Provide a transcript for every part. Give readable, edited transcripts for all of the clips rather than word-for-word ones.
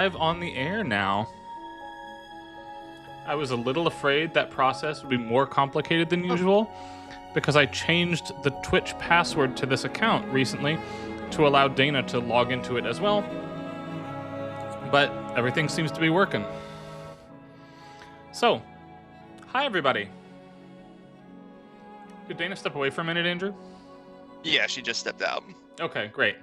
Live on the air now. I was a little afraid that process would be more complicated than usual because I changed the Twitch password to this account recently to allow Dana to log into it as well. But everything seems to be working. So, hi everybody. Did Dana step away for a minute, Andrew? Yeah, she just stepped out. Okay, great.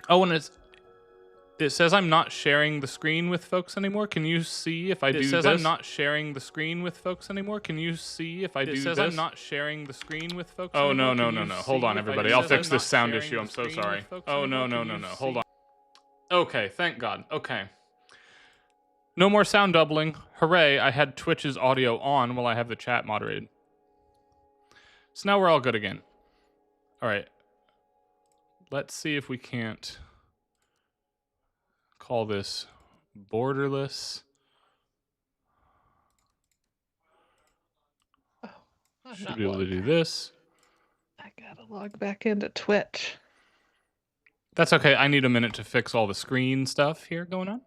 Oh, and it says I'm not sharing the screen with folks anymore. Can you see if I do this? It says I'm not sharing the screen with folks anymore. Can you see if I do this? It says I'm not sharing the screen with folks anymore. Oh, no. Hold on, everybody. I'll fix this sound issue. I'm so sorry. Oh, no. Hold on. Okay, thank God. Okay. No more sound doubling. Hooray, I had Twitch's audio on while I have the chat moderated. So now we're all good again. All right. Let's see if we can't call this borderless. Oh, should be able to do this. I gotta log back into Twitch. That's okay. I need a minute to fix all the screen stuff here going on.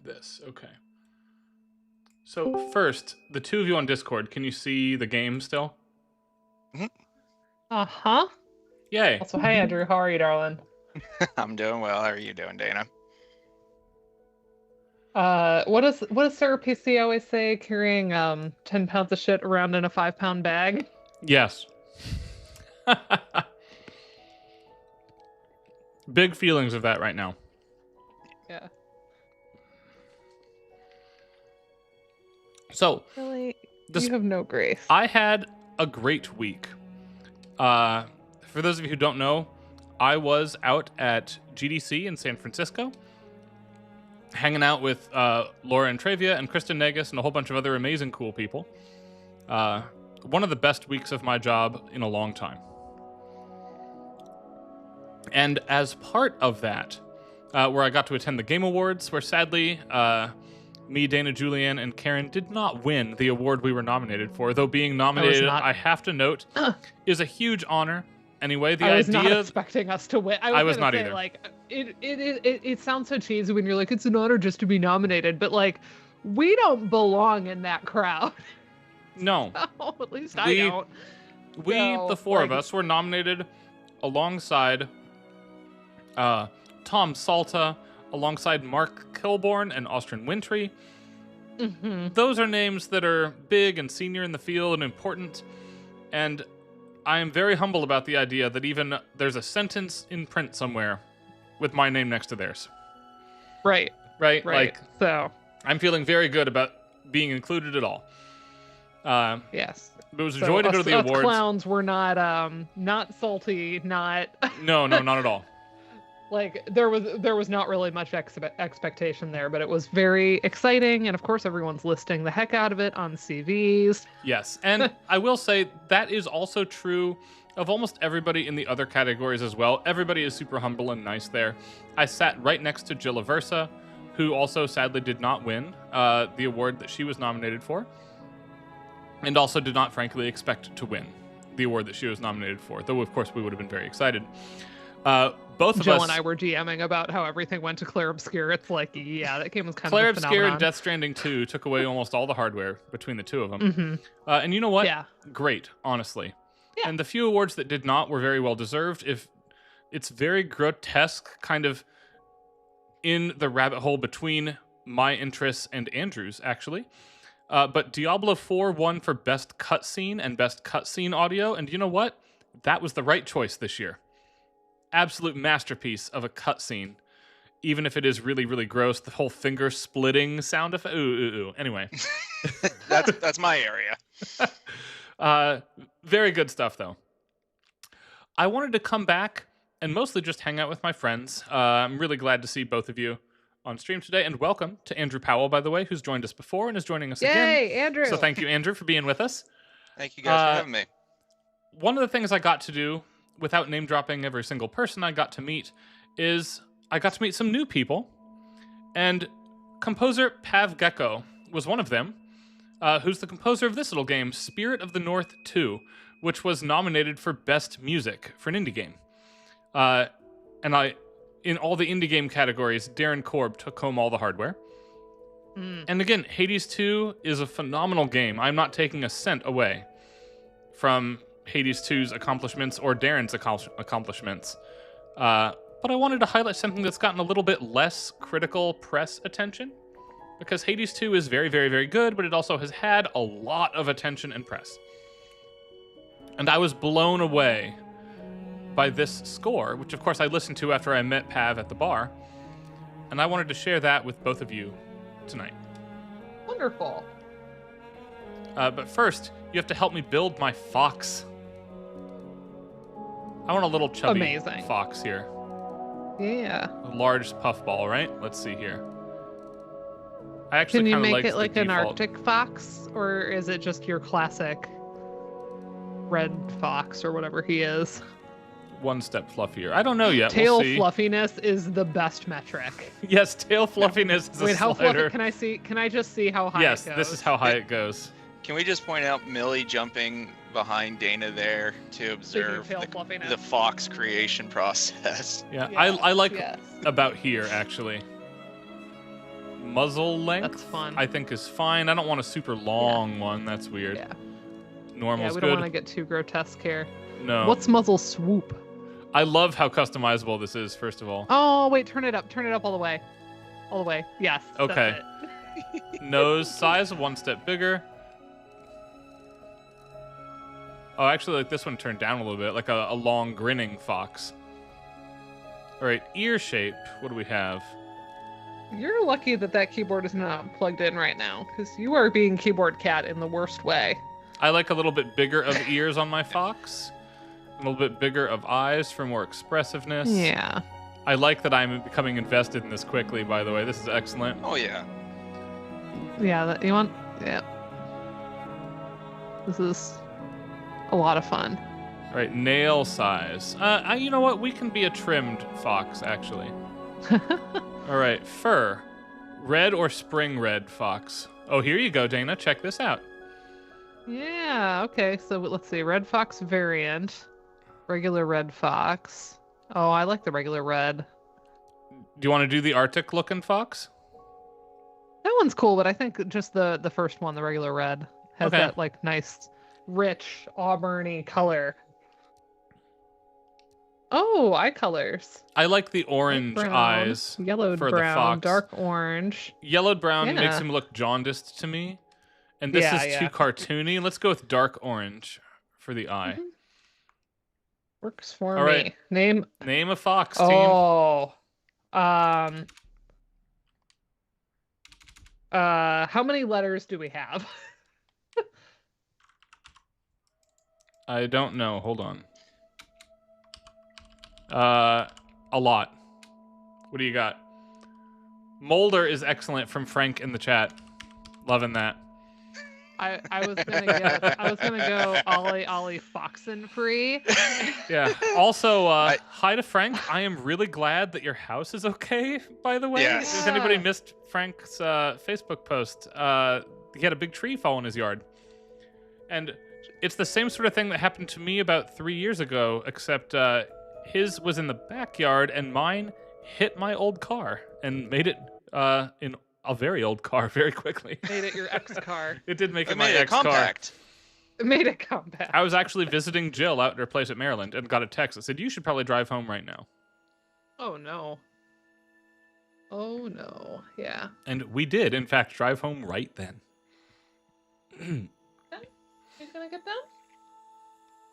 This. Okay. So first, the two of you on Discord, can you see the game still? Mm-hmm. Uh-huh. Yay. Also, hi Andrew, how are you, darling? I'm doing well. How are you doing, Dana? What does Sarah PC always say? Carrying 10 pounds of shit around in a 5-pound bag? Yes. Big feelings of that right now. Yeah. So, really, you have no grace. I had a great week. For those of you who don't know, I was out at GDC in San Francisco, hanging out with Laura and Travia and Kristen Negus and a whole bunch of other amazing cool people. One of the best weeks of my job in a long time. And as part of that, where I got to attend the Game Awards, where sadly, me, Dana, Julianne, and Karen did not win the award we were nominated for, though being nominated, I have to note, is a huge honor. Anyway, I was not expecting us to win. I was not either. Like, it sounds so cheesy when you're like, it's an honor just to be nominated, but like, we don't belong in that crowd. No. So, at least I don't. We, the four of us, were nominated alongside Tom Salta, alongside Mark Kilborn and Austrian Wintry. Mm-hmm. Those are names that are big and senior in the field and important, and I am very humble about the idea that even there's a sentence in print somewhere with my name next to theirs. Right. Like, so I'm feeling very good about being included at all. Yes. It was a joy to go to the awards. Clowns were not salty, not... No, not at all. Like, there was not really much expectation there, but it was very exciting, and of course everyone's listing the heck out of it on CVs. Yes, and I will say that is also true of almost everybody in the other categories as well. Everybody is super humble and nice there. I sat right next to Jill Aversa, who also sadly did not win the award that she was nominated for, and also did not frankly expect to win the award that she was nominated for, though of course we would have been very excited. Both of us... Jill and I were DMing about how everything went to Claire Obscure. It's like, yeah, that game was kind Claire of a phenomenon. Obscure and Death Stranding 2 took away almost all the hardware between the two of them. Mm-hmm. And you know what? Yeah. Great, honestly. Yeah. And the few awards that did not were very well deserved. If it's very grotesque, kind of in the rabbit hole between my interests and Andrew's, actually. But Diablo 4 won for Best Cutscene and Best Cutscene Audio. And you know what? That was the right choice this year. Absolute masterpiece of a cutscene, even if it is really, really gross. The whole finger splitting sound effect. Ooh. Anyway, that's my area. Very good stuff, though. I wanted to come back and mostly just hang out with my friends. I'm really glad to see both of you on stream today, and welcome to Andrew Powell, by the way, who's joined us before and is joining us again. Yay, Andrew! So thank you, Andrew, for being with us. Thank you guys for having me. One of the things I got to do, without name dropping every single person I got to meet, is I got to meet some new people And composer Pav Gecko was one of them, who's the composer of this little game, Spirit of the North 2, which was nominated for Best Music for an indie game. In all the indie game categories, Darren Korb took home all the hardware. And again, Hades 2 is a phenomenal game. I'm not taking a cent away from Hades 2's accomplishments or Darren's accomplishments. But I wanted to highlight something that's gotten a little bit less critical press attention, because Hades 2 is very, very, very good, but it also has had a lot of attention and press. And I was blown away by this score, which of course I listened to after I met Pav at the bar, and I wanted to share that with both of you tonight. Wonderful. But first, you have to help me build my fox. I want a little chubby fox here. Yeah. A large puffball, right? Let's see here. I actually kind of like it like an default. Arctic fox, or is it just your classic red fox or whatever he is? One step fluffier. I don't know yet. Tail we'll see. Fluffiness is the best metric. Yes, tail fluffiness is a Wait, how slider. fluffy? Can I just see how high it goes? Yes, this is how high it goes. Can we just point out Millie jumping behind Dana there to observe the fox creation process? Yeah, yes, I like about here, actually. Muzzle length, that's fun. I think is fine. I don't want a super long one. That's weird. Yeah. Normal's we good. don't want to get too grotesque here. No. What's muzzle swoop? I love how customizable this is, first of all. Oh, wait, turn it up all the way. All the way. Yes. Okay. That's it. Nose size, one step bigger. Oh, actually, like this one turned down a little bit, like a long grinning fox. All right, ear shape. What do we have? You're lucky that keyboard is not plugged in right now, because you are being keyboard cat in the worst way. I like a little bit bigger of ears on my fox. A little bit bigger of eyes for more expressiveness. Yeah. I like that I'm becoming invested in this quickly, by the way. This is excellent. Oh, yeah. Yeah, you want... Yeah. This is a lot of fun. All right, nail size. You know what? We can be a trimmed fox, actually. All right, fur. Red or spring red fox? Oh, here you go, Dana. Check this out. Yeah, okay. So let's see. Red fox variant. Regular red fox. Oh, I like the regular red. Do you want to do the Arctic looking fox? That one's cool, but I think just the first one, the regular red, has that like nice, rich, auburny color. Oh, eye colors. I like the orange brown, eyes yellowed for brown, the fox. dark orange. Yellowed brown makes him look jaundiced to me. And this is too cartoony. Let's go with dark orange for the eye. Mm-hmm. Works for All me. right. Name a fox, team. Oh. How many letters do we have? I don't know. Hold on. A lot. What do you got? Molder is excellent from Frank in the chat. Loving that. I was gonna go Ollie Foxen free. Yeah. Also, hi to Frank. I am really glad that your house is okay, by the way. Yes. If anybody missed Frank's Facebook post, he had a big tree fall in his yard. And it's the same sort of thing that happened to me about 3 years ago, except his was in the backyard and mine hit my old car and made it in a very old car very quickly. Made it your ex car. It did make it made my ex car. Compact. It made it compact. I was actually visiting Jill out at her place at Maryland and got a text that said, "You should probably drive home right now." Oh no. Oh no. Yeah. And we did, in fact, drive home right then. He's gonna get down?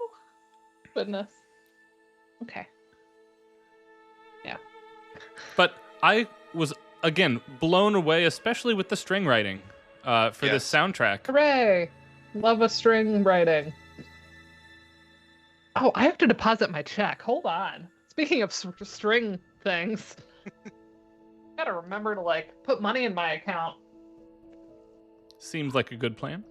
Oh, goodness. Okay. Yeah. But I was, again, blown away, especially with the string writing for this soundtrack. Hooray! Love a string writing. Oh, I have to deposit my check. Hold on. Speaking of string things, gotta remember to, like, put money in my account. Seems like a good plan.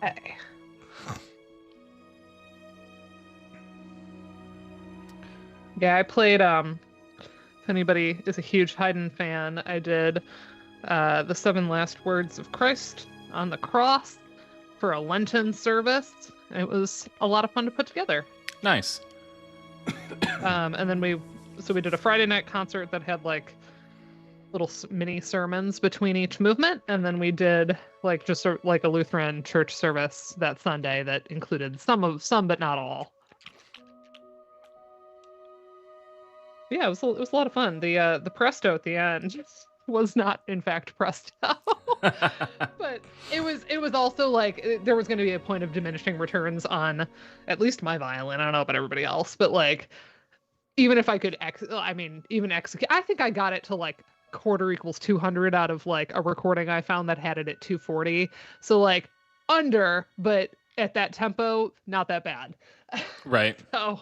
Okay. Yeah, I played, if anybody is a huge Haydn fan, I did the 7 Last Words of Christ on the cross for a Lenten service. It was a lot of fun to put together. Nice. And then we did a Friday night concert that had like little mini sermons between each movement, and then we did like just a Lutheran church service that Sunday that included some but not all. Yeah, it was a lot of fun. The presto at the end was not in fact presto. But it was also like there was going to be a point of diminishing returns on at least my violin. I don't know about everybody else, but like even if I could execute, I think I got it to like quarter equals 200 out of like a recording I found that had it at 240. So like under, but at that tempo, not that bad. Right. So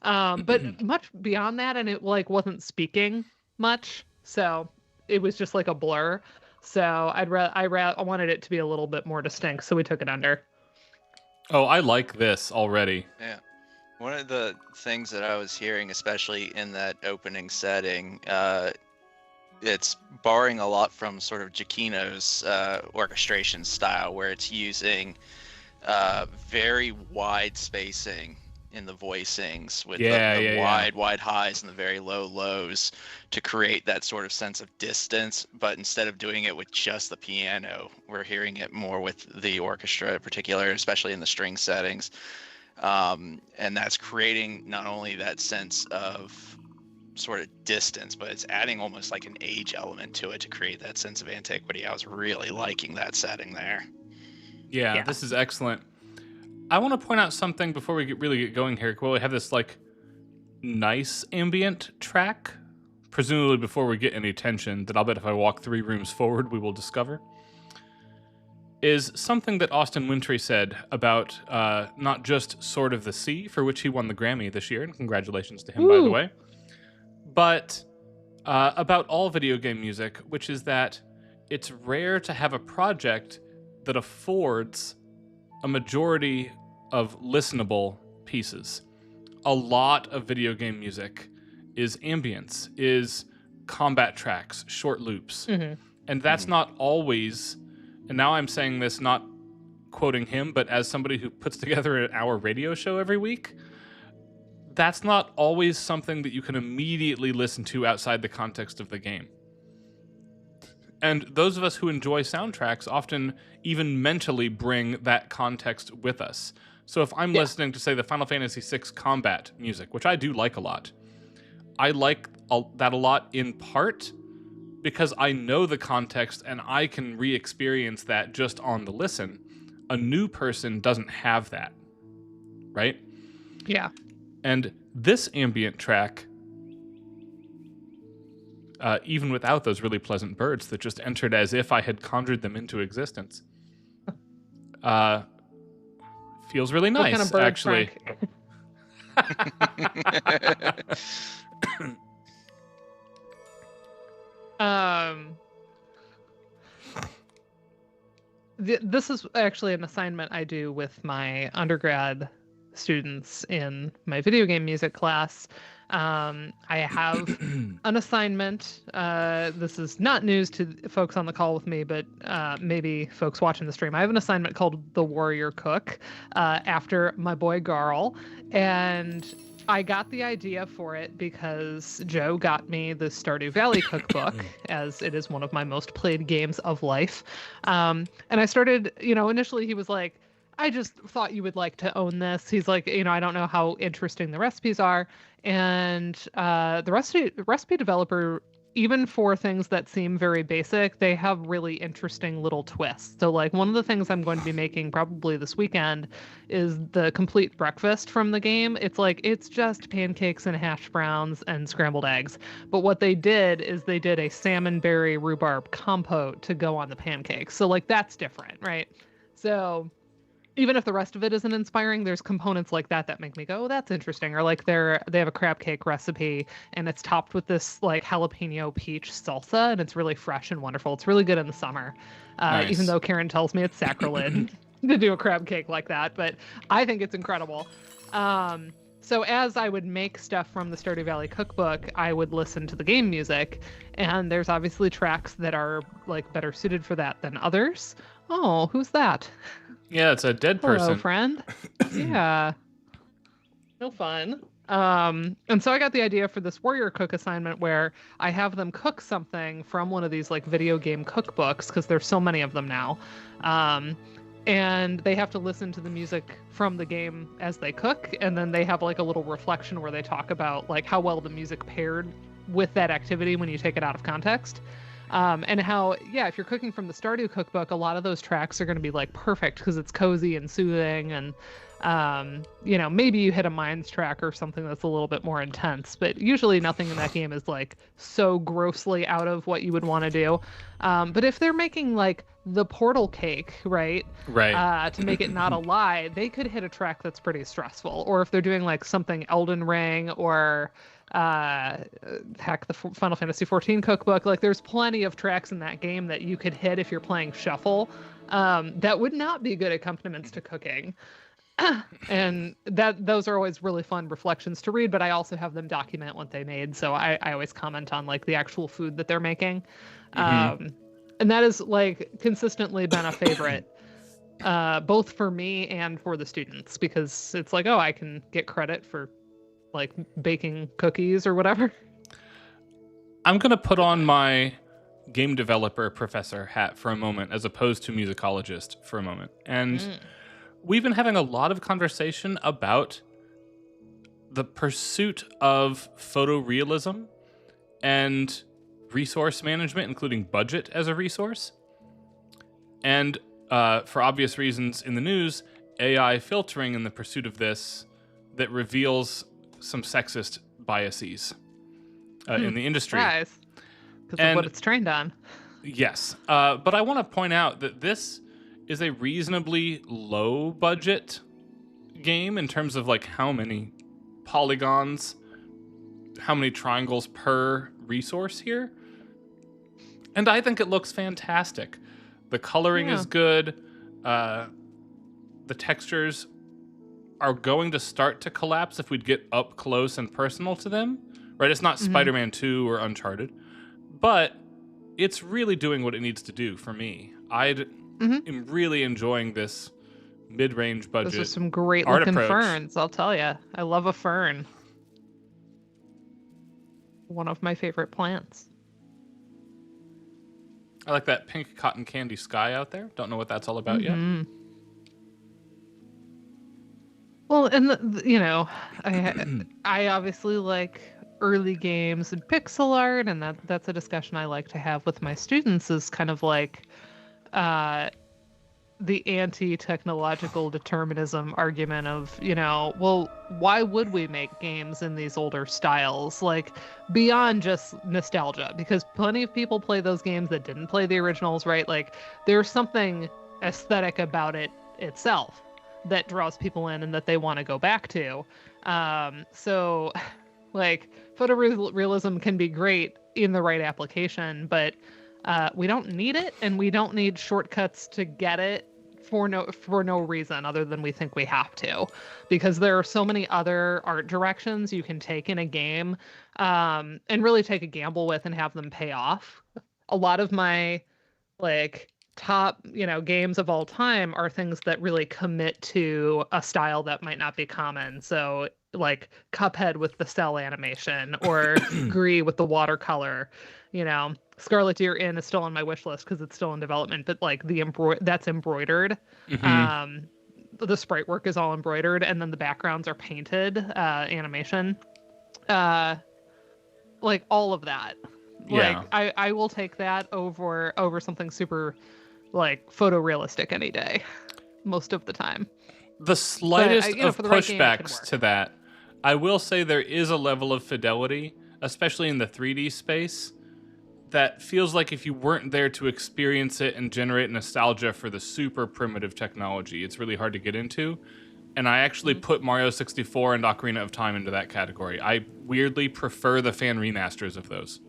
but much beyond that, and it like wasn't speaking much, so it was just like a blur. So I wanted it to be a little bit more distinct, so we took it under. Oh, I like this already. Yeah. One of the things that I was hearing, especially in that opening setting, it's borrowing a lot from sort of Giacchino's orchestration style, where it's using very wide spacing in the voicings with the wide highs and the very low lows to create that sort of sense of distance. But instead of doing it with just the piano, we're hearing it more with the orchestra in particular, especially in the string settings. And that's creating not only that sense of sort of distance, but it's adding almost like an age element to it to create that sense of antiquity. I was really liking that setting there. Yeah. This is excellent. I want to point out something before we really get going here. Well, we have this like nice ambient track, presumably before we get any tension, that I'll bet if I walk 3 rooms forward, we will discover. Is something that Austin Wintory said about not just Sword of the Sea, for which he won the Grammy this year, and congratulations to him, by the way, but about all video game music, which is that it's rare to have a project that affords a majority of listenable pieces. A lot of video game music is ambience, is combat tracks, short loops. And that's not always, and now I'm saying this not quoting him, but as somebody who puts together an hour radio show every week, that's not always something that you can immediately listen to outside the context of the game. And those of us who enjoy soundtracks often even mentally bring that context with us. So if I'm listening to, say, the Final Fantasy VI combat music, which I do like a lot, I like that a lot in part because I know the context and I can re-experience that just on the listen. A new person doesn't have that, right? Yeah. And this ambient track, even without those really pleasant birds that just entered as if I had conjured them into existence, feels really nice, kind of bird, actually. This is actually an assignment I do with my undergrad students in my video game music class. I have an assignment. This is not news to folks on the call with me, but maybe folks watching the stream. I have an assignment called The Warrior Cook, after my boy Garl. And I got the idea for it because Joe got me the Stardew Valley cookbook, as it is one of my most played games of life. And I started, initially he was like, I just thought you would like to own this. He's like, I don't know how interesting the recipes are. And the recipe developer, even for things that seem very basic, they have really interesting little twists. So like one of the things I'm going to be making probably this weekend is the complete breakfast from the game. It's just pancakes and hash browns and scrambled eggs. But what they did is they did a salmonberry rhubarb compote to go on the pancakes. So like that's different, right? So even if the rest of it isn't inspiring, there's components like that make me go, oh, that's interesting. Or like they have a crab cake recipe and it's topped with this like jalapeno peach salsa and it's really fresh and wonderful. It's really good in the summer, nice. Even though Karen tells me it's sacrilege. to do a crab cake like that, but I think it's incredible. So as I would make stuff from the Stardew Valley cookbook, I would listen to the game music, and there's obviously tracks that are like better suited for that than others. Oh, who's that? Yeah, it's a dead person. Hello, friend. Yeah. No fun. And so I got the idea for this warrior cook assignment where I have them cook something from one of these like video game cookbooks, because there's so many of them now. And they have to listen to the music from the game as they cook, and then they have like a little reflection where they talk about like how well the music paired with that activity when you take it out of context. And how, yeah, if you're cooking from the Stardew cookbook, a lot of those tracks are going to be like perfect because it's cozy and soothing, and maybe you hit a mines track or something that's a little bit more intense, but usually nothing in that game is like so grossly out of what you would want to do. But if they're making like the portal cake, right, to make it not a lie, they could hit a track that's pretty stressful. Or if they're doing like something Elden Ring or heck, the Final Fantasy XIV cookbook, like there's plenty of tracks in that game that you could hit if you're playing shuffle, that would not be good accompaniments to cooking. And those are always really fun reflections to read, but I also have them document what they made, so I always comment on like the actual food that they're making. And that has like consistently been a favorite, both for me and for the students, because it's like, oh, I can get credit for like baking cookies or whatever. I'm going to put on my game developer professor hat for a moment, as opposed to musicologist for a moment. And we've been having a lot of conversation about the pursuit of photorealism and resource management, including budget as a resource. And for obvious reasons in the news, AI filtering in the pursuit of this that reveals some sexist biases in the industry. Because of what it's trained on. Yes. But I want to point out that this is a reasonably low budget game in terms of like how many polygons, how many triangles per resource here. And I think it looks fantastic. The coloring is good. The textures are going to start to collapse if we'd get up close and personal to them, right? It's not Spider-Man 2 or Uncharted, but it's really doing what it needs to do for me. I am really enjoying this mid-range budget. Those are some great looking ferns, I'll tell you. I love a fern. One of my favorite plants. I like that pink cotton candy sky out there. Don't know what that's all about yet. Well, and I obviously like early games and pixel art, and that's a discussion I like to have with my students, is kind of like the anti-technological determinism argument of, well, why would we make games in these older styles? Like, beyond just nostalgia, because plenty of people play those games that didn't play the originals, right? Like, there's something aesthetic about it itself that draws people in and that they want to go back to. So, like, photorealism can be great in the right application, but we don't need it, and we don't need shortcuts to get it for no reason other than we think we have to, because there are so many other art directions you can take in a game, and really take a gamble with and have them pay off. A lot of my like top games of all time are things that really commit to a style that might not be common. So like Cuphead with the cell animation, or Gree with the watercolor. Scarlet Deer Inn is still on my wish list because it's still in development, but like that's embroidered. The sprite work is all embroidered, and then the backgrounds are painted animation. Like all of that. Yeah. Like I will take that over something super like photorealistic any day, most of the time. The slightest of pushbacks to that, I will say there is a level of fidelity, especially in the 3D space, that feels like if you weren't there to experience it and generate nostalgia for the super primitive technology, it's really hard to get into. And I actually put Mario 64 and Ocarina of Time into that category. I weirdly prefer the fan remasters of those.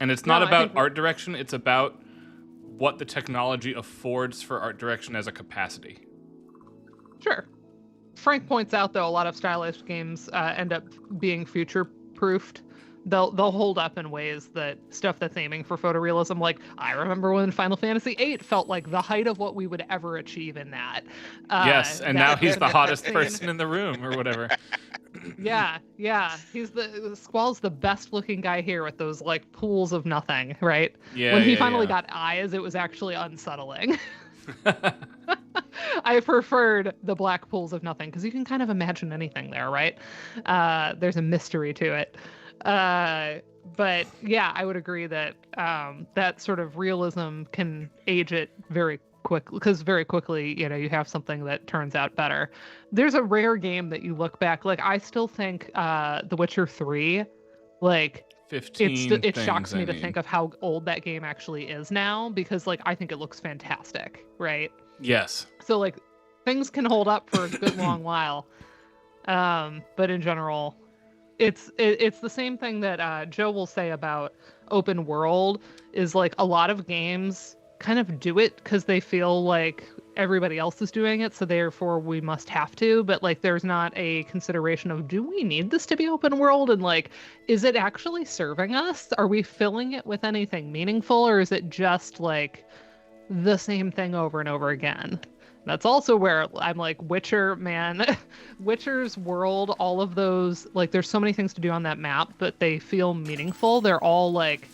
And it's not about art direction, it's about what the technology affords for art direction as a capacity. Sure. Frank points out, though, a lot of stylized games end up being future-proofed. They'll hold up in ways that stuff that's aiming for photorealism, like I remember when Final Fantasy VIII felt like the height of what we would ever achieve in that. Yes, and now he's the hottest person in the room, or whatever. Yeah. Squall's the best looking guy here with those like pools of nothing, right? Yeah. When he finally got eyes, it was actually unsettling. I preferred the black pools of nothing because you can kind of imagine anything there, right? There's a mystery to it. But yeah, I would agree that that sort of realism can age it very quickly, because very quickly, you have something that turns out better. There's a rare game that you look back, like I still think The Witcher 3, like 15 it shocks me to think of how old that game actually is now, because like I think it looks fantastic, right? Yes. So like things can hold up for a good long while. But in general, it's the same thing that Joe will say about open world, is like a lot of games kind of do it because they feel like everybody else is doing it, so therefore we must have to, but like there's not a consideration of, do we need this to be open world, and like, is it actually serving us? Are we filling it with anything meaningful, or is it just like the same thing over and over again? That's also where I'm like, Witcher, man, Witcher's world, all of those, like there's so many things to do on that map, but they feel meaningful. They're all like,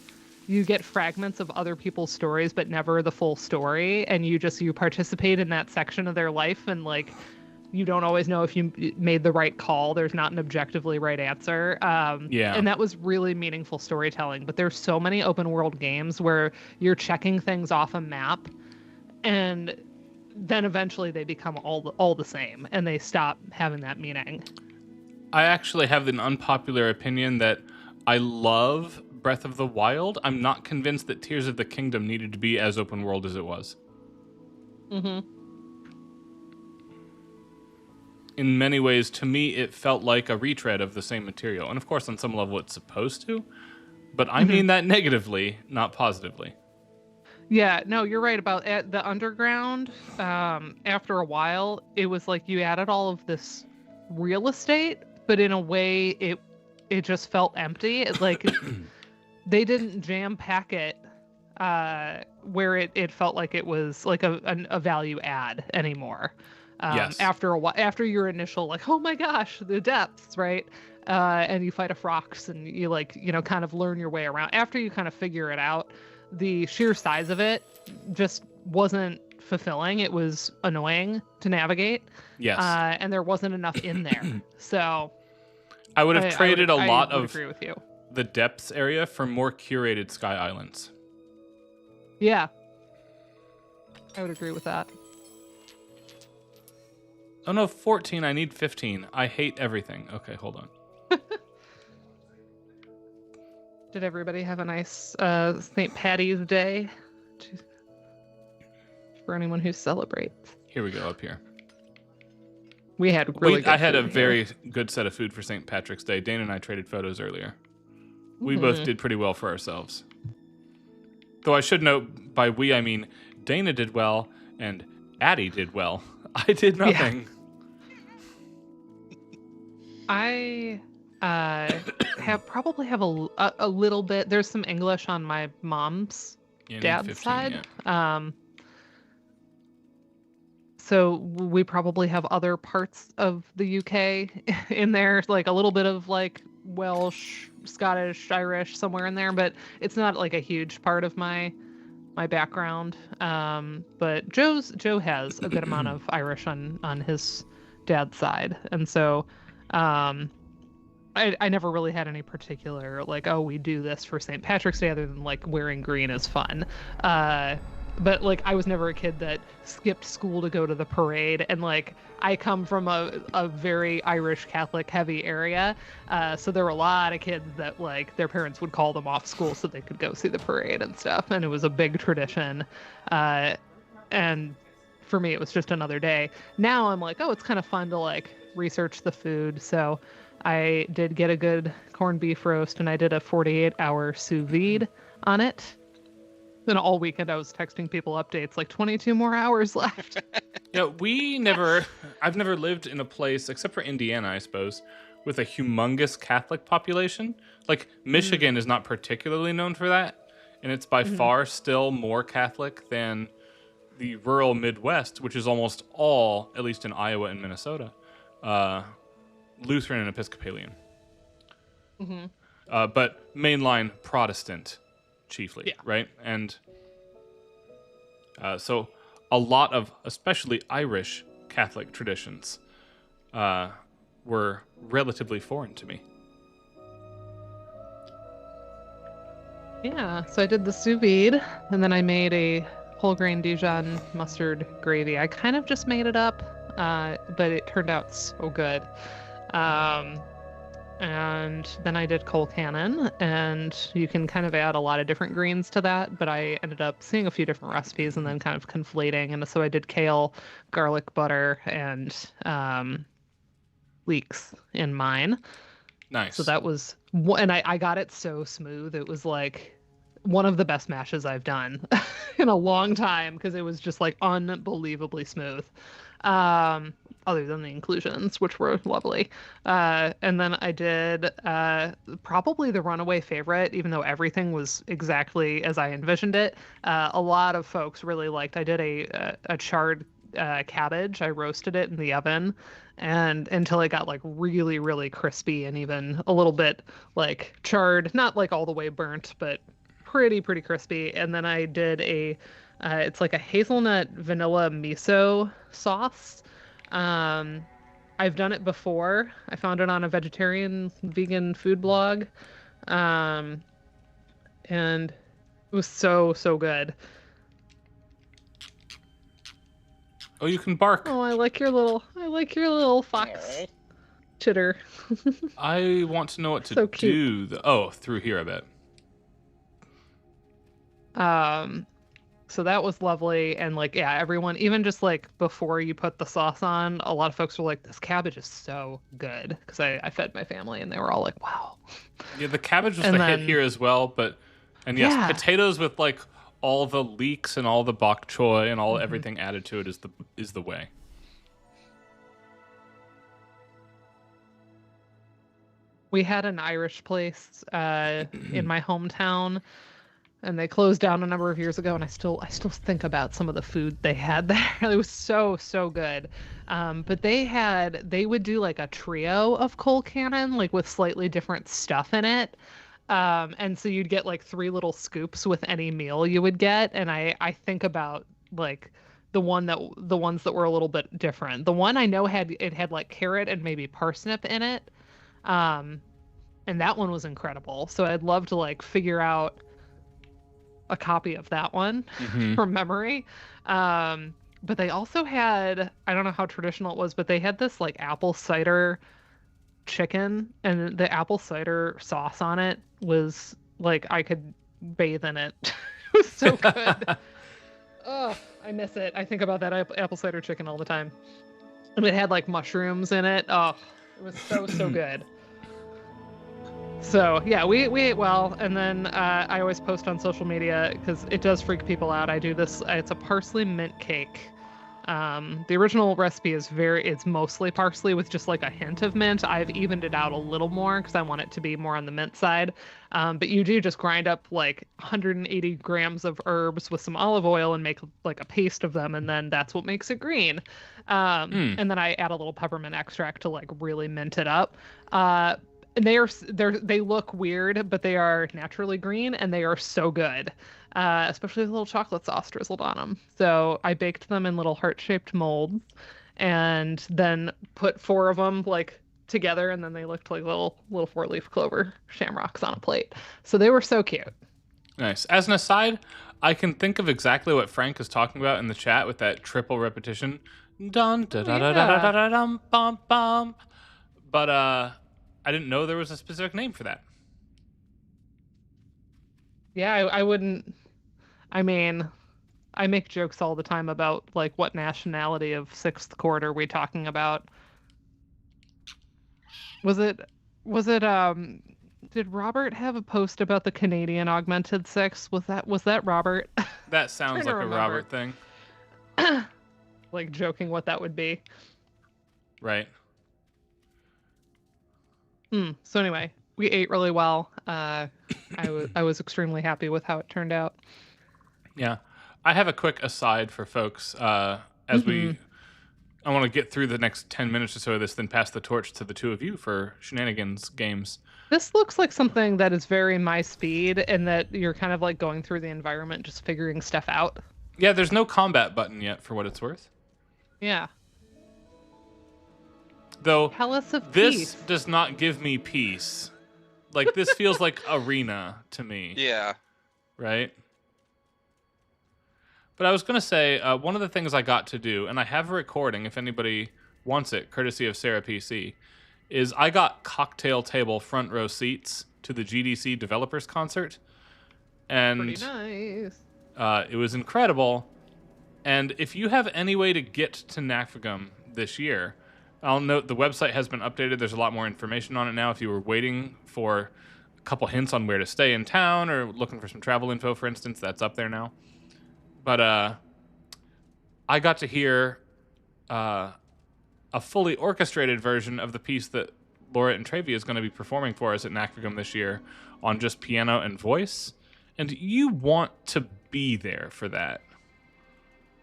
you get fragments of other people's stories, but never the full story. And you participate in that section of their life. And like, you don't always know if you made the right call. There's not an objectively right answer. And that was really meaningful storytelling. But there's so many open world games where you're checking things off a map, and then eventually they become all the same, and they stop having that meaning. I actually have an unpopular opinion that I love Breath of the Wild. I'm not convinced that Tears of the Kingdom needed to be as open world as it was. Mm-hmm. In many ways, to me, it felt like a retread of the same material. And of course, on some level, it's supposed to. But I mean that negatively, not positively. Yeah, no, you're right about the underground. After a while, it was like you added all of this real estate, but in a way, it just felt empty. It, like they didn't jam pack it where it felt like it was like a value add anymore. Yes. After a while, after your initial like, oh my gosh, the depths, right? And you fight a frox, and you like, kind of learn your way around. After you kind of figure it out, the sheer size of it just wasn't fulfilling. It was annoying to navigate. Yes. And there wasn't enough in there. So I would have traded a lot of agree with you. The depths area for more curated Sky Islands. Yeah. I would agree with that. Oh no, 14. I need 15. I hate everything. Okay, hold on. Did everybody have a nice St. Patty's Day? For anyone who celebrates. Here we go, up here. We had really good I had a food very here. good set of food for St. Patrick's Day. Dana and I traded photos earlier. We both did pretty well for ourselves. Though I should note, by we I mean Dana did well and Addie did well. I did nothing. Yeah. I probably have a little bit. There's some English on my mom's dad's side. Yeah. So we probably have other parts of the UK in there, like a little bit of like Welsh, Scottish, Irish somewhere in there, but it's not like a huge part of my background. But Joe has a good amount of Irish on his dad's side, and so I never really had any particular like, oh, we do this for St. Patrick's Day, other than like wearing green is fun. But like I was never a kid that skipped school to go to the parade, and like I come from a very Irish Catholic heavy area, so there were a lot of kids that like their parents would call them off school so they could go see the parade and stuff, and it was a big tradition. And for me, it was just another day. Now I'm like, oh, it's kind of fun to like research the food, so I did get a good corned beef roast, and I did a 48-hour sous vide on it. Then all weekend I was texting people updates like 22 more hours left. Yeah, I've never lived in a place, except for Indiana, I suppose, with a humongous Catholic population. Like, Michigan is not particularly known for that, and it's by far still more Catholic than the rural Midwest, which is almost all, at least in Iowa and Minnesota, Lutheran and Episcopalian. But mainline Protestant, chiefly, right? And so a lot of, especially Irish Catholic traditions, were relatively foreign to me. Yeah, so I did the sous vide, and then I made a whole grain Dijon mustard gravy. I kind of just made it up, but it turned out so good. And then I did Cole Cannon, and you can kind of add a lot of different greens to that, but I ended up seeing a few different recipes and then kind of conflating. And so I did kale, garlic butter, and leeks in mine. Nice. So that was, and I got it so smooth. It was like one of the best mashes I've done in a long time, because it was just like unbelievably smooth. Other than the inclusions, which were lovely. And then I did probably the runaway favorite, even though everything was exactly as I envisioned it. A lot of folks really liked. I did a charred cabbage. I roasted it in the oven, and until it got like really, really crispy and even a little bit like charred, not like all the way burnt, but pretty crispy. And then I did it's like a hazelnut vanilla miso sauce. I've done it before. I found it on a vegan food blog. And it was so good. Oh, you can bark. Oh, I like your little fox chitter. I want to know what to do. Through here, I bet. So that was lovely. And like, yeah, everyone, even just like before you put the sauce on, a lot of folks were like, this cabbage is so good. Because I fed my family and they were all like, wow. Yeah, the cabbage was hit here as well. And yes, potatoes with like all the leeks and all the bok choy and all everything added to it is the way. We had an Irish place in my hometown, and they closed down a number of years ago, and I still think about some of the food they had there. It was so good. But they would do like a trio of Cole Cannon, like with slightly different stuff in it. And so you'd get like 3 little scoops with any meal you would get. And I think about like the ones that were a little bit different. The one I know had like carrot and maybe parsnip in it. And that one was incredible. So I'd love to like figure out a copy of that one from memory. But they also had, I don't know how traditional it was, but they had this like apple cider chicken, and the apple cider sauce on it was like, I could bathe in it. It was so good. Oh, I miss it. I think about that apple cider chicken all the time. And it had like mushrooms in it. Oh, it was so good. So yeah, we ate well, and then I always post on social media because it does freak people out. I do this. It's a parsley mint cake. The original recipe it's mostly parsley with just like a hint of mint. I've evened it out a little more because I want it to be more on the mint side. But you do just grind up like 180 grams of herbs with some olive oil and make like a paste of them, and then that's what makes it green. And then I add a little peppermint extract to like really mint it up. And they look weird, but they are naturally green, and they are so good, especially with a little chocolate sauce drizzled on them. So I baked them in little heart-shaped molds, and then put 4 of them like together, and then they looked like little 4-leaf clover shamrocks on a plate. So they were so cute. Nice. As an aside, I can think of exactly what Frank is talking about in the chat with that triple repetition. Dun da da da da da da dum bum bum. But I didn't know there was a specific name for that. Yeah, I wouldn't. I mean, I make jokes all the time about like what nationality of 6th chord are we talking about? Was it Did Robert have a post about the Canadian Augmented Six? Was that Robert? That sounds like a Robert thing. Like joking what that would be. Right. So anyway, we ate really well. I was extremely happy with how it turned out. Yeah. I have a quick aside for folks I want to get through the next 10 minutes or so of this, then pass the torch to the two of you for Shenanigans games. This looks like something that is very my speed, and that you're kind of like going through the environment, just figuring stuff out. Yeah, there's no combat button yet, for what it's worth. Yeah. Though, Palace of this Peace. does not give me peace. Like, this feels like arena to me. Yeah. Right? But I was going to say, one of the things I got to do, and I have a recording if anybody wants it, courtesy of Sarah PC, is I got cocktail table front row seats to the GDC Developers Concert. And Pretty nice. It was incredible. And if you have any way to get to Nafigum this year, I'll note the website has been updated. There's a lot more information on it now. If you were waiting for a couple hints on where to stay in town or looking for some travel info, for instance, that's up there now. But I got to hear a fully orchestrated version of the piece that Laura and Trevi is going to be performing for us at Nafigum this year on just piano and voice. And you want to be there for that.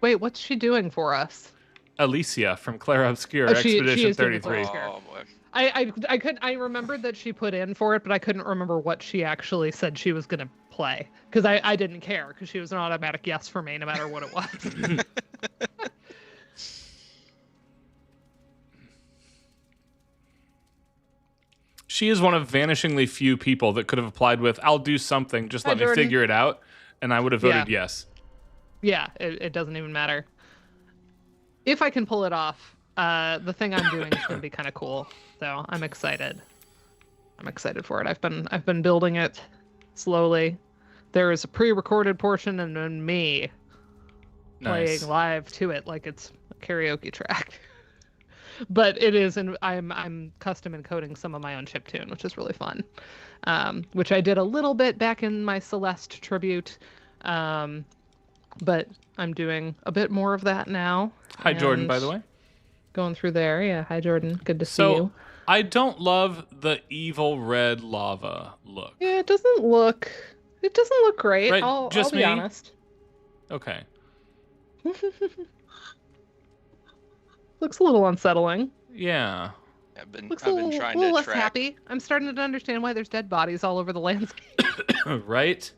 Wait, what's she doing for us? Alicia from Claire Obscure, Expedition 33. Oh boy. I remembered that she put in for it, but I couldn't remember what she actually said she was gonna play, because I didn't care, because she was an automatic yes for me no matter what it was. She is one of vanishingly few people that could have applied with, I'll do something, just let me figure it out, and I would have voted yes. Yeah, it doesn't even matter. If I can pull it off, the thing I'm doing is going to be kind of cool. So I'm excited. I'm excited for it. I've been building it slowly. There is a pre-recorded portion and then me playing live to it like it's a karaoke track. But it is, and I'm custom encoding some of my own chiptune, which is really fun. Which I did a little bit back in my Celeste tribute. But I'm doing a bit more of that now. Hi, Jordan, by the way. Going through there. Yeah, hi, Jordan. Good to see you. So, I don't love the evil red lava look. Yeah, it doesn't look great. Right, I'll just be me? honest. Okay. Looks a little unsettling. Yeah. I've been Looks trying a to little less track happy. I'm starting to understand why there's dead bodies all over the landscape. Right?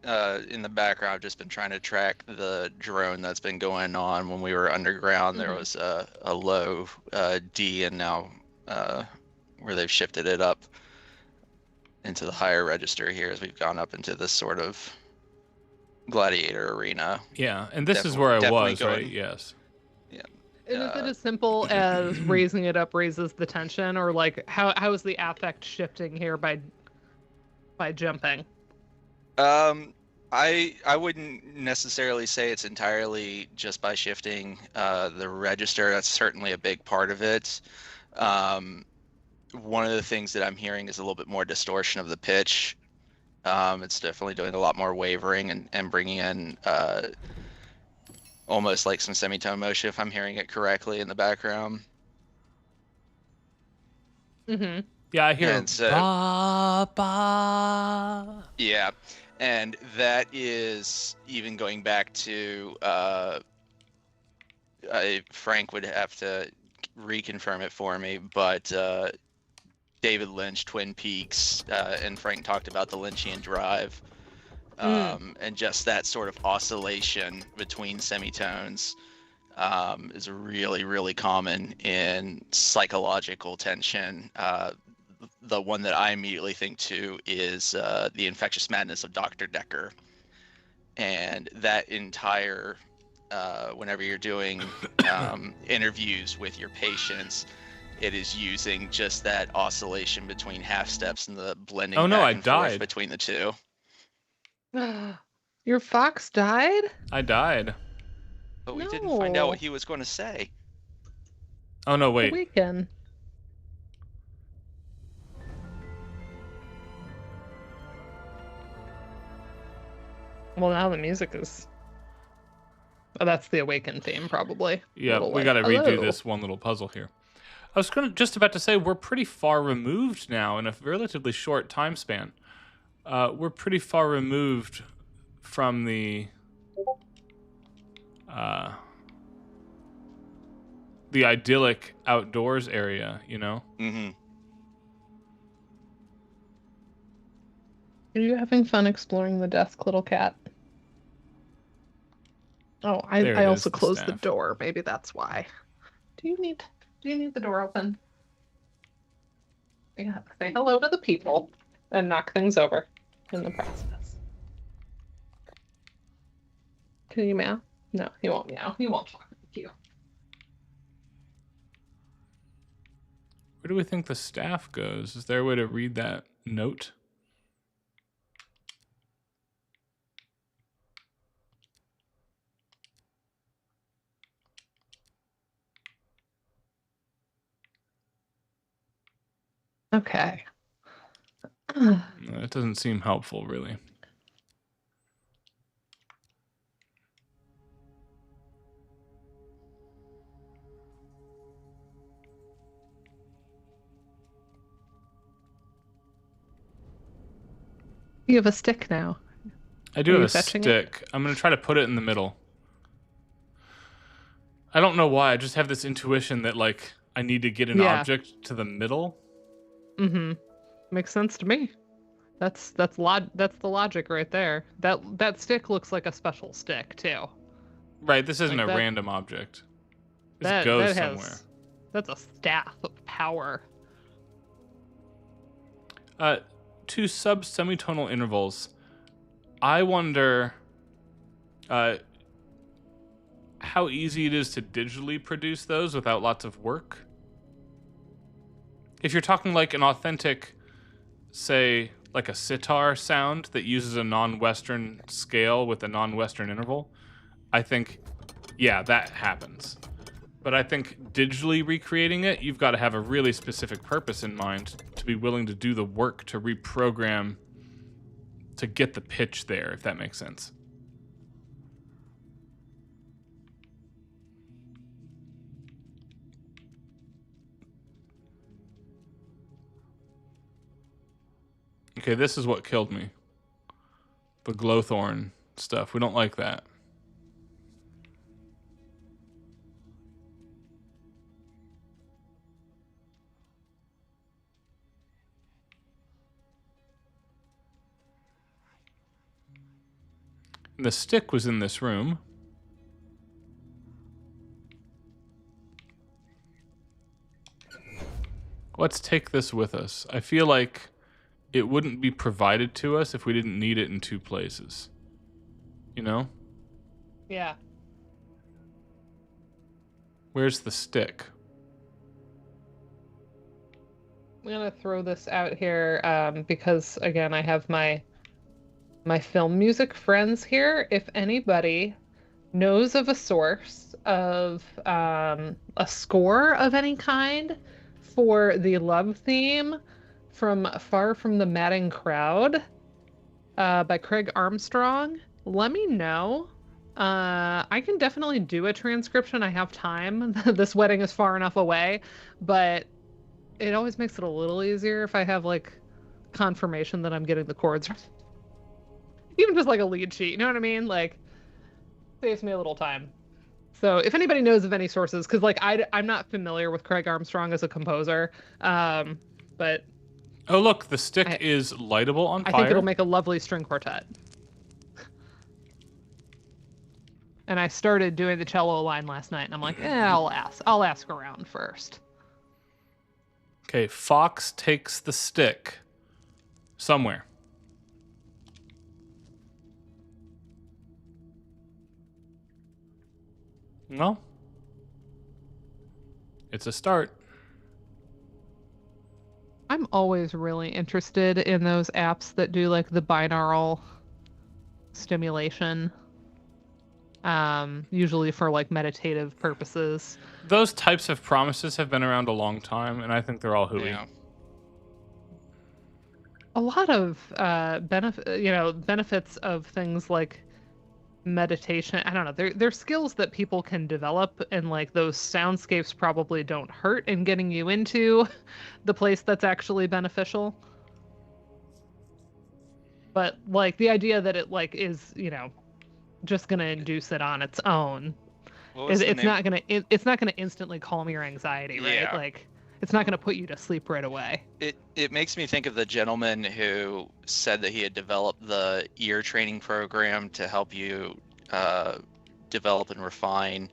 In the background. I've just been trying to track the drone that's been going on. When we were underground, there was a low D, and now where they've shifted it up into the higher register here as we've gone up into this sort of gladiator arena. Yeah, and this is where I was, going, right? Yes. Yeah. And is it as simple as raising it up raises the tension, or like how is the affect shifting here by jumping? I wouldn't necessarily say it's entirely just by shifting the register. That's certainly a big part of it. One of the things that I'm hearing is a little bit more distortion of the pitch. It's definitely doing a lot more wavering and bringing in almost like some semitone motion, if I'm hearing it correctly, in the background. Mm-hmm. Yeah, I hear ba, ba. Yeah, and that is even going back to Frank would have to reconfirm it for me, but David Lynch, Twin Peaks, and Frank talked about the Lynchian drive, and just that sort of oscillation between semitones is really, really common in psychological tension. The one that I immediately think to is The Infectious Madness of Dr. Decker. And that entire, whenever you're doing interviews with your patients, it is using just that oscillation between half steps and the blending back and forth between the two. Your fox died? I died. But we didn't find out what he was going to say. Oh, no, wait. Weekend. Well, now the music is... Oh, that's the Awaken theme, probably. Yeah, we got to redo this one little puzzle here. I was just about to say, we're pretty far removed now in a relatively short time span. We're pretty far removed from the idyllic outdoors area, you know? Mm-hmm. Are you having fun exploring the desk, little cat? Oh, I also closed the door. Maybe that's why. Do you need the door open? Yeah, say hello to the people and knock things over in the process. Can you meow? No, he won't meow. He won't talk to you. Where do we think the staff goes? Is there a way to read that note? Okay. It doesn't seem helpful, really. You have a stick now. I do have a stick. I'm going to try to put it in the middle. I don't know why. I just have this intuition that, like, I need to get an object to the middle. Mm-hmm. Makes sense to me. That's the logic right there. That stick looks like a special stick too. Right. This isn't like a random object. This goes somewhere. That's a staff of power. 2 sub-semitonal intervals. I wonder how easy it is to digitally produce those without lots of work. If you're talking like an authentic, say, like a sitar sound that uses a non-Western scale with a non-Western interval, I think, yeah, that happens. But I think digitally recreating it, you've got to have a really specific purpose in mind to be willing to do the work to reprogram to get the pitch there, if that makes sense. Okay, this is what killed me. The glowthorn stuff. We don't like that. The stick was in this room. Let's take this with us. I feel like it wouldn't be provided to us if we didn't need it in 2 places. You know? Yeah. Where's the stick? I'm gonna throw this out here because again I have my film music friends here. If anybody knows of a source of a score of any kind for the love theme from Far From the Madding Crowd by Craig Armstrong, let me know. I can definitely do a transcription. I have time. This wedding is far enough away, but it always makes it a little easier if I have like confirmation that I'm getting the chords. Even just like a lead sheet, you know what I mean? Like, saves me a little time. So if anybody knows of any sources, because like I'm not familiar with Craig Armstrong as a composer, but oh look, the stick is lightable on fire. I think it'll make a lovely string quartet. And I started doing the cello line last night, and I'm like, I'll ask around first. Okay, Fox takes the stick somewhere. Well, it's a start. I'm always really interested in those apps that do like the binaural stimulation, usually for like meditative purposes. Those types of promises have been around a long time, and I think they're all hooey. Yeah. A lot of benefits of things like meditation. I don't know. They're skills that people can develop, and like those soundscapes probably don't hurt in getting you into the place that's actually beneficial. But like the idea that it like is, just gonna induce it on its own. It's not gonna instantly calm your anxiety, right? Yeah. Like it's not gonna put you to sleep right away. It makes me think of the gentleman who said that he had developed the ear training program to help you develop and refine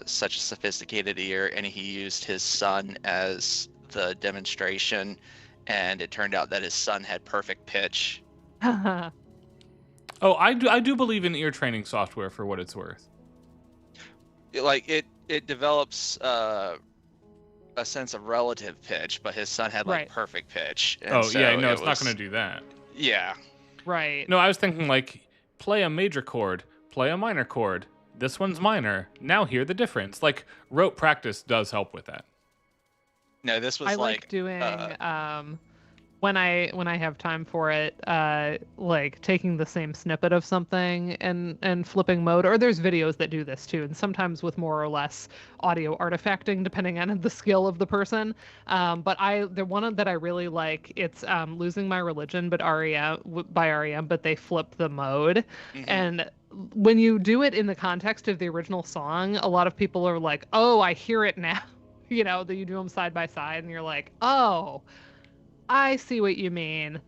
such a sophisticated ear, and he used his son as the demonstration, and it turned out that his son had perfect pitch. Oh, I do believe in ear training software for what it's worth. It develops a sense of relative pitch, but his son had like perfect pitch. And it's not going to do that. Yeah. Right. No, I was thinking like play a major chord, play a minor chord. This one's minor. Now hear the difference. Like rote practice does help with that. No, this was I like doing when I have time for it, like taking the same snippet of something and flipping mode, or there's videos that do this too, and sometimes with more or less audio artifacting depending on the skill of the person. But the one that I really like, it's Losing My Religion, but by REM, but they flip the mode. Mm-hmm. And when you do it in the context of the original song, a lot of people are like, oh, I hear it now. That you do them side by side and you're like, oh, I see what you mean.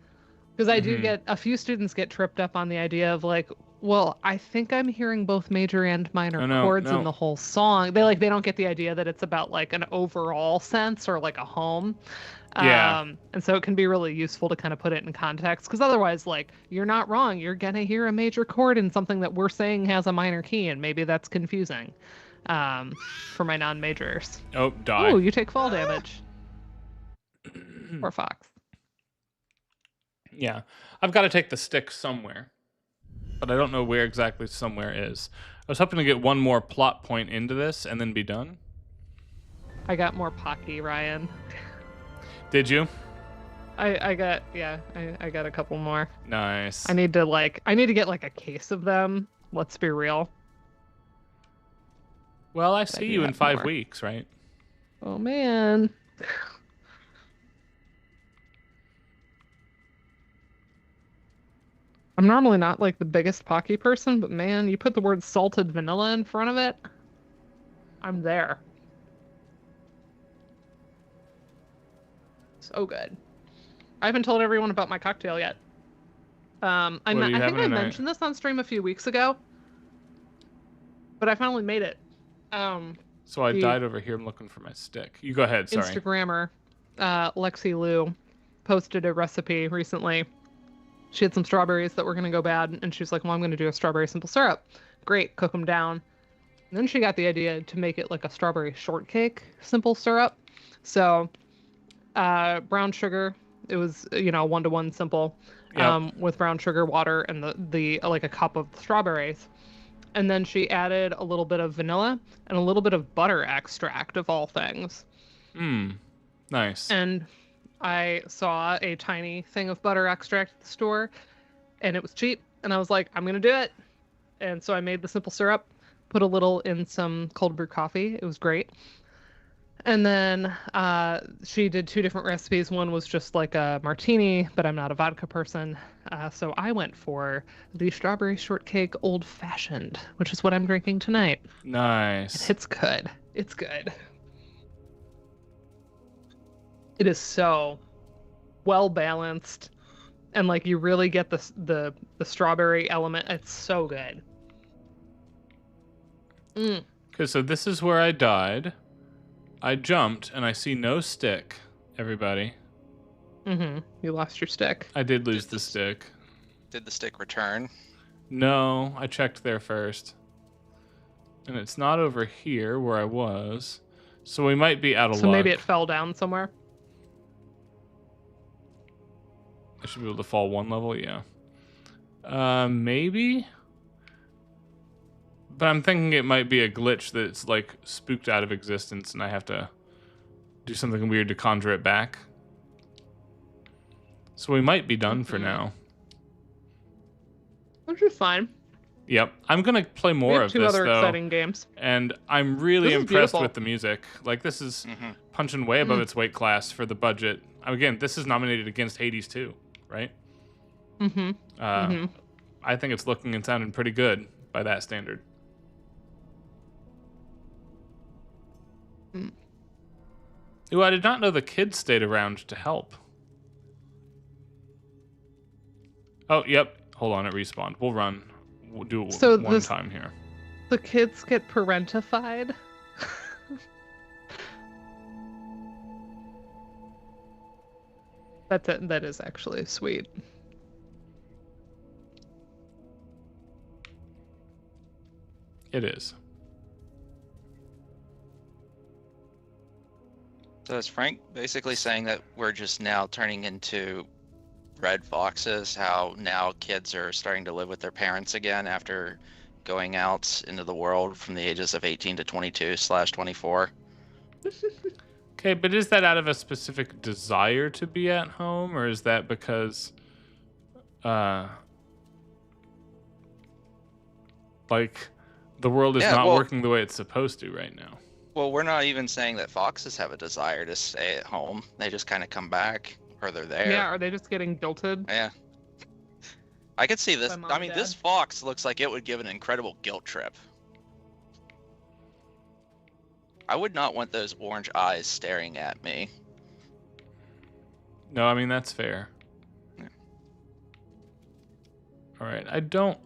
Because I do get a few students get tripped up on the idea of like, well, I think I'm hearing both major and minor chords in the whole song. They don't get the idea that it's about like an overall sense or like a home. Yeah. And so it can be really useful to kind of put it in context, because otherwise, like, you're not wrong. You're going to hear a major chord in something that we're saying has a minor key, and maybe that's confusing for my non-majors. Oh, die. Oh, you take fall damage. Or Fox. Yeah. I've got to take the stick somewhere, but I don't know where exactly somewhere is. I was hoping to get one more plot point into this and then be done. I got more Pocky, Ryan. Did you? I got a couple more. Nice. I need to get like a case of them. Let's be real. Well, I see you in 5 weeks, right? Oh man. I'm normally not like the biggest Pocky person, but man, you put the word salted vanilla in front of it, I'm there. So good. I haven't told everyone about my cocktail yet. I think I mentioned this on stream a few weeks ago, but I finally made it. So I died over here. I'm looking for my stick. You go ahead. Sorry. Instagrammer, Lexi Lou, posted a recipe recently. She had some strawberries that were going to go bad, and she was like, well, I'm going to do a strawberry simple syrup. Great, cook them down. And then she got the idea to make it like a strawberry shortcake simple syrup. So brown sugar, it was, 1-to-1 simple, with brown sugar, water, and the like a cup of strawberries. And then she added a little bit of vanilla and a little bit of butter extract, of all things. Nice. And I saw a tiny thing of butter extract at the store, and it was cheap. And I was like, I'm going to do it. And so I made the simple syrup, put a little in some cold brew coffee. It was great. And then she did 2 different recipes. One was just like a martini, but I'm not a vodka person. So I went for the strawberry shortcake old fashioned, which is what I'm drinking tonight. Nice. It's good. It's good. It is so well balanced, and like you really get the strawberry element. It's so good. Okay, so this is where I died. I jumped, and I see no stick, everybody. You lost your stick. I did lose the stick. Did the stick return? No, I checked there first. And it's not over here where I was. So we might be out of luck. So maybe it fell down somewhere? I should be able to fall 1 level, yeah. Maybe? But I'm thinking it might be a glitch that's like spooked out of existence and I have to do something weird to conjure it back. So we might be done for now. Which is fine. Yep. I'm going to play more of two this, other though. exciting games. And I'm really This is impressed beautiful. with the music. Like, this is punching way above its weight class for the budget. Again, this is nominated against Hades 2, right? I think it's looking and sounding pretty good by that standard. Ooh, I did not know the kids stayed around to help. Oh, yep. Hold on, it respawned. We'll run. We'll do it one time here. The kids get parentified. That is actually sweet. It is. So is Frank basically saying that we're just now turning into red foxes, how now kids are starting to live with their parents again after going out into the world from the ages of 18 to 22/24? Okay, but is that out of a specific desire to be at home, or is that because, like, the world is not working the way it's supposed to right now? Well, we're not even saying that foxes have a desire to stay at home. They just kind of come back, or they're there. Yeah, are they just getting guilted? Yeah. I could see this. I mean, this fox looks like it would give an incredible guilt trip. I would not want those orange eyes staring at me. No, I mean, that's fair. Yeah. All right,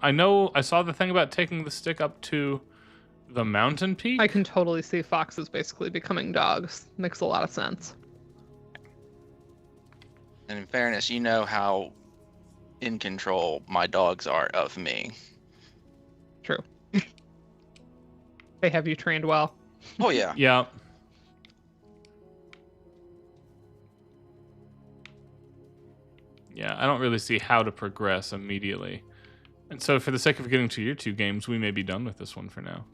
I know I saw the thing about taking the stick up to the mountain peak. I can totally see foxes basically becoming dogs. Makes a lot of sense. And in fairness, you know how in control my dogs are of me. True. They have you trained well. Oh, yeah. Yeah. Yeah, I don't really see how to progress immediately. And so for the sake of getting to your 2 games, we may be done with this one for now.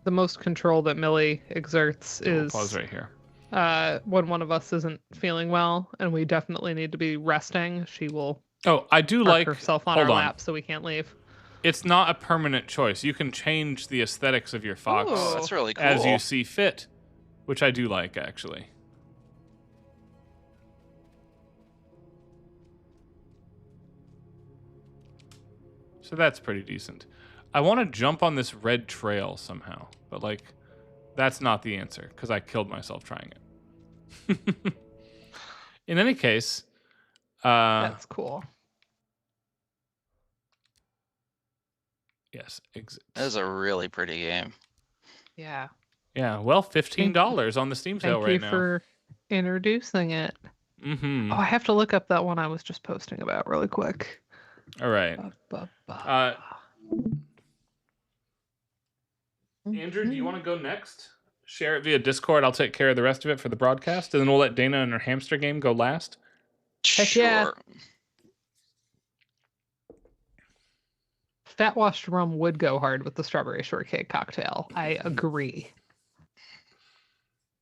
The most control that Millie exerts is... Pause right here. When one of us isn't feeling well and we definitely need to be resting, she will I do park like herself on our lap so we can't leave. It's not a permanent choice. You can change the aesthetics of your fox that's really cool. as you see fit, which I do like, actually. So that's pretty decent. I want to jump on this red trail somehow, but, like, that's not the answer, because I killed myself trying it. In any case... that's cool. Yes, that is a really pretty game. Yeah. Yeah, well, $15 on the Steam sale right now. Thank you for introducing it. Mm-hmm. Oh, I have to look up that one I was just posting about really quick. All right. Andrew, do you want to go next? Share it via Discord. I'll take care of the rest of it for the broadcast, and then we'll let Dana and her hamster game go last. Sure. Yeah. Fat washed rum would go hard with the strawberry shortcake cocktail. I agree.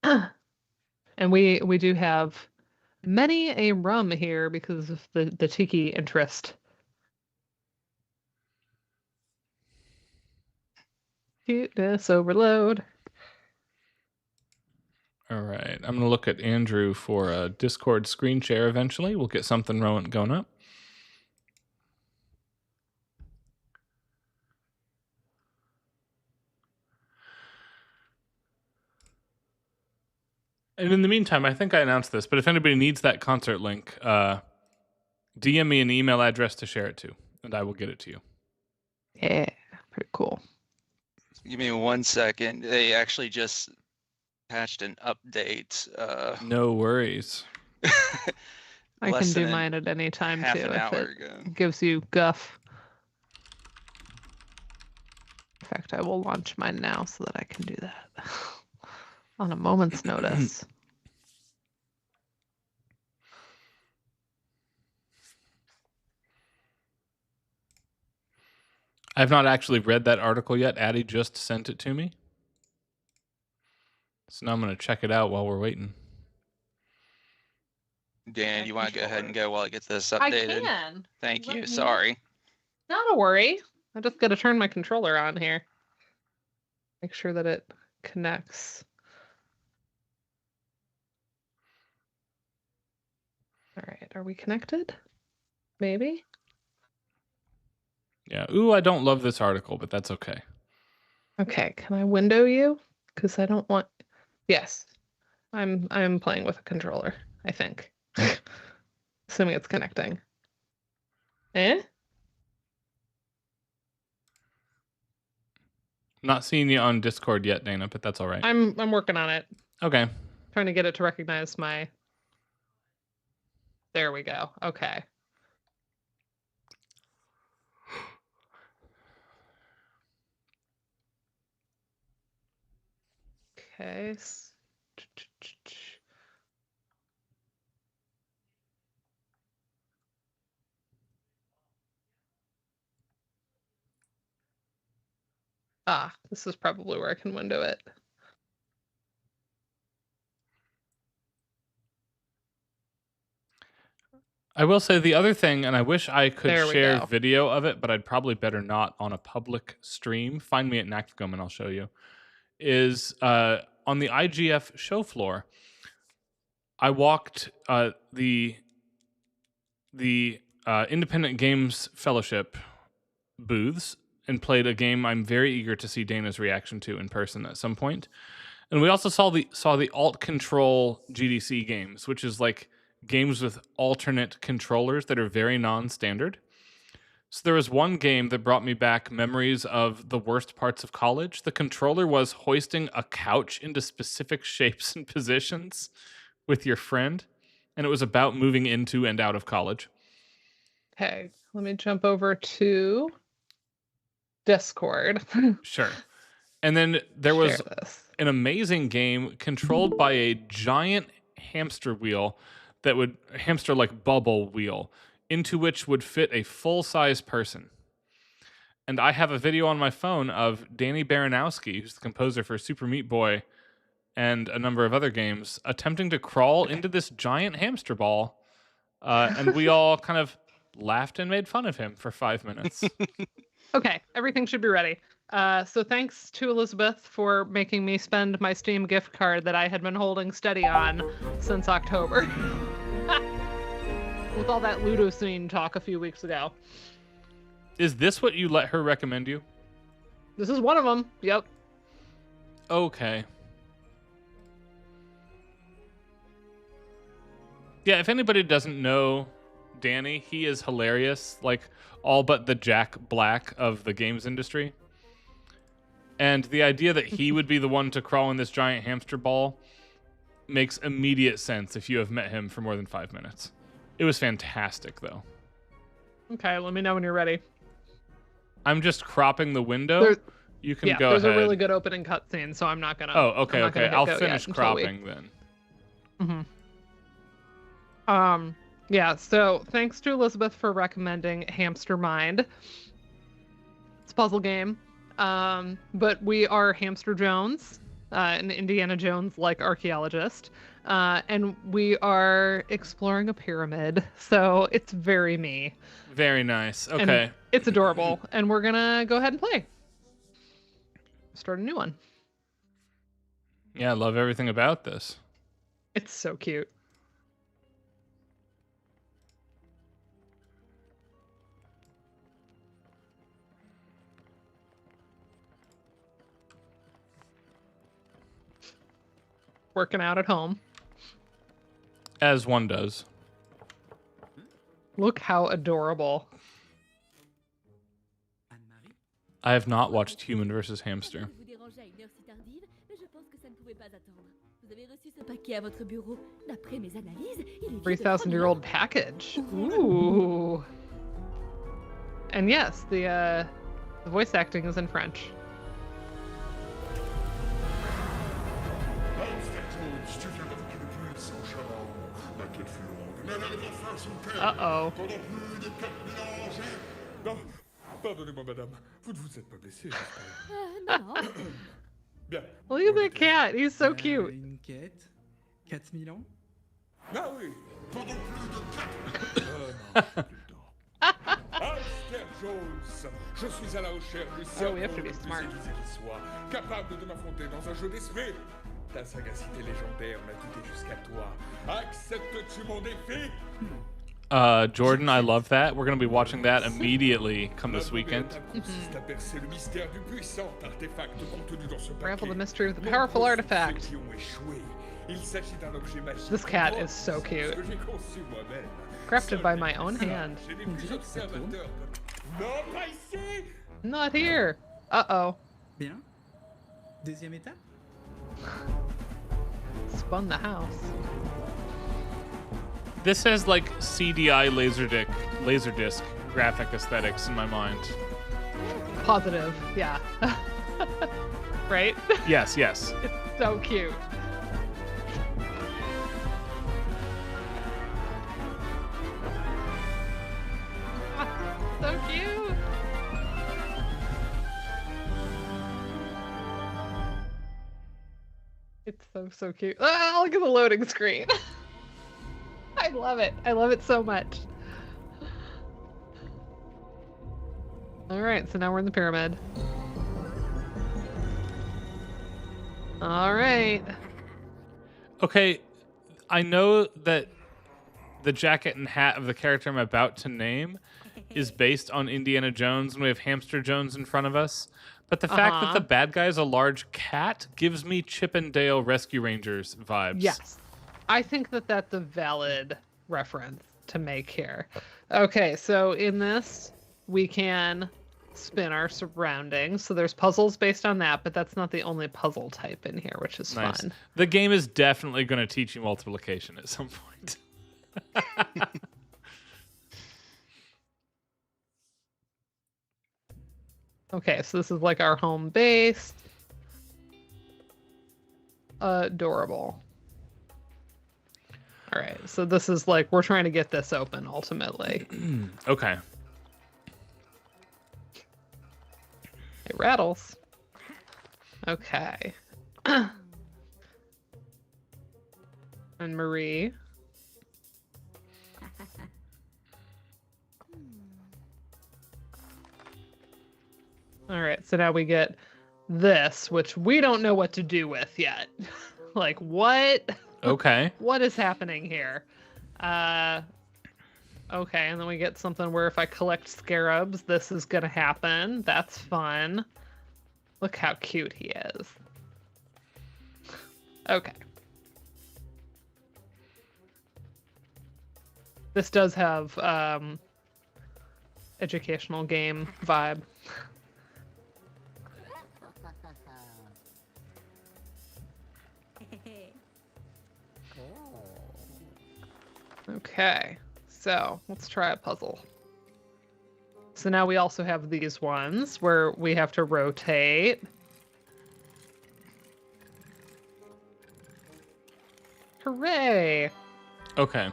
And we do have many a rum here because of the tiki interest. Cuteness overload. All right. I'm going to look at Andrew for a Discord screen share eventually. We'll get something going up. And in the meantime, I think I announced this, but if anybody needs that concert link, DM me an email address to share it to, and I will get it to you. Yeah, pretty cool. Give me 1 second. They actually just patched an update. No worries. I can do mine at any time too. An hour ago. Gives you guff. In fact, I will launch mine now so that I can do that on a moment's notice. I've not actually read that article yet. Addie just sent it to me. So now I'm going to check it out while we're waiting. Dan, you want to go ahead and go while it gets this I updated? can. Thank Let you. me- Sorry. Not a worry. I just got to turn my controller on here. Make sure that it connects. All right, are we connected? Maybe? Yeah. Ooh, I don't love this article, but that's okay. Okay, can I window you? Because I don't want. Yes, I'm playing with a controller, I think. Assuming it's connecting. Eh? Not seeing you on Discord yet, Dana, but that's all right. I'm working on it. Okay. Trying to get it to recognize my. There we go. Okay. Okay. Ah, this is probably where I can window it. I will say the other thing, and I wish I could There we share go. video of it, but I'd probably better not on a public stream. Find me at Nactgum and I'll show you. Is on the IGF show floor, I walked the Independent Games Fellowship booths and played a game I'm very eager to see Dana's reaction to in person at some point. And we also saw the Alt Control GDC games, which is like games with alternate controllers that are very non-standard. So there was one game that brought me back memories of the worst parts of college. The controller was hoisting a couch into specific shapes and positions with your friend, and it was about moving into and out of college. Okay, let me jump over to Discord. Sure. And then there was Share this. an amazing game controlled by a giant hamster wheel that would hamster like bubble wheel into which would fit a full-size person. And I have a video on my phone of Danny Baranowski, who's the composer for Super Meat Boy and a number of other games, attempting to crawl into this giant hamster ball. And we all kind of laughed and made fun of him for 5 minutes. Okay, everything should be ready. So thanks to Elizabeth for making me spend my Steam gift card that I had been holding steady on since October. With all that Ludoscene talk a few weeks ago. Is this what you let her recommend you? This is one of them. Yep. Okay. Yeah, if anybody doesn't know Danny, he is hilarious, like all but the Jack Black of the games industry. And the idea that he would be the one to crawl in this giant hamster ball makes immediate sense if you have met him for more than 5 minutes. It was fantastic, though. Okay, let me know when you're ready. I'm just cropping the window. You can go ahead. There's a really good opening cutscene, so I'm not gonna. Oh, okay, I'm not okay. gonna I'll hit go finish yet until cropping then. Yeah, so thanks to Elizabeth for recommending Hamster Mind. It's a puzzle game. But we are Hamster Jones, an Indiana Jones-like archaeologist. And we are exploring a pyramid. So it's very me. Very nice. Okay. And it's adorable. And we're gonna go ahead and play. Start a new one. Yeah, I love everything about this. It's so cute. Working out at home. As one does. Look how adorable. I have not watched Human vs. Hamster. 3,000-year-old package. Ooh. And yes, the voice acting is in French. Uh-oh. Pardonnez-moi, madame. Vous ne vous êtes pas blessée, j'espère. Non. Bien. Look at that cat. He's so cute. Une quête 4000 ans Ah oui, pendant plus de 4... non, j'ai plus le temps. Hamster Jones, je suis à la recherche du cerveau we have to le be plus smart. aiguisé qui soit, capable de m'affronter dans un jeu d'esprit. Ta sagacité légendaire m'a guidé jusqu'à toi. Acceptes-tu mon défi? Jordan, I love that. We're going to be watching that immediately come this Ma première weekend. étape consiste à percer le mystère du puissant artefact contenu dans ce paquet. Ravel the mystery of the Nombreux powerful sont artifact. ceux qui ont échoué. Il s'agit d'un objet magique. This cat grand is so puissant cute. que j'ai conçu moi-même. Crafted by Seul my own ça, hand. j'ai des petits observateurs comme... Non, pas ici! Not here. Uh-oh. Bien. Deuxième étape. Spun the house. This has like CDI laserdisc graphic aesthetics in my mind. Positive. Yeah. Right? Yes, yes. It's so cute. So cute. It's so cute. Ah, look at the loading screen. I love it. I love it so much. All right, so now we're in the pyramid. All right. Okay, I know that the jacket and hat of the character I'm about to name is based on Indiana Jones, and we have Hamster Jones in front of us. But the fact that the bad guy is a large cat gives me Chip and Dale Rescue Rangers vibes. Yes. I think that that's a valid reference to make here. Okay, so in this, we can spin our surroundings. So there's puzzles based on that, but that's not the only puzzle type in here, which is Nice. fun. The game is definitely going to teach you multiplication at some point. Okay, so this is like our home base. Adorable. All right, so this is like, we're trying to get this open ultimately. Okay. It rattles. Okay. And Marie. All right, so now we get this, which we don't know what to do with yet. Like, what? Okay. What is happening here? Okay, and then we get something where if I collect scarabs, this is gonna happen. That's fun. Look how cute he is. Okay. This does have educational game vibe. Okay, so let's try a puzzle. So now we also have these ones where we have to rotate. Hooray! Okay.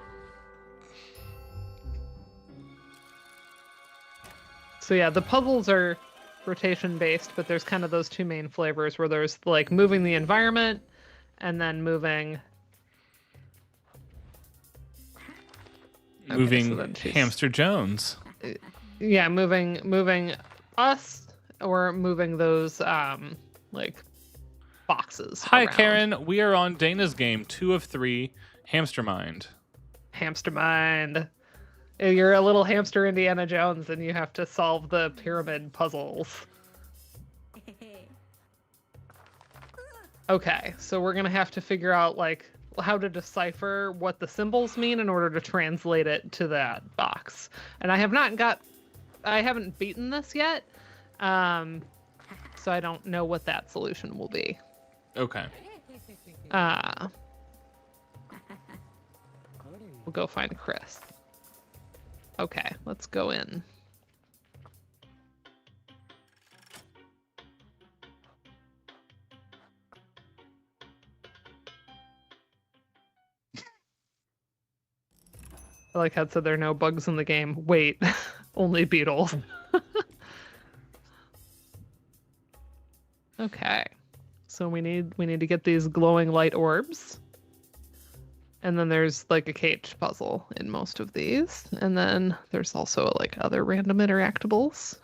So yeah, the puzzles are rotation based, but there's kind of those two main flavors where there's like moving the environment and then moving so then she's- Hamster Jones. Yeah, moving us or moving those like boxes. Hi, around. Karen. We are on Dana's game, 2 of 3, Hamstermind. Hamstermind. You're a little hamster Indiana Jones and you have to solve the pyramid puzzles. Okay, so we're gonna have to figure out like how to decipher what the symbols mean in order to translate it to that box. And I haven't beaten this yet, so I don't know what that solution will be. Okay. We'll go find Chris. Okay, let's go in. I like how it said there are no bugs in the game. Wait, only beetles. Okay, so we need to get these glowing light orbs, And then there's like a cage puzzle in most of these. And then there's also like other random interactables.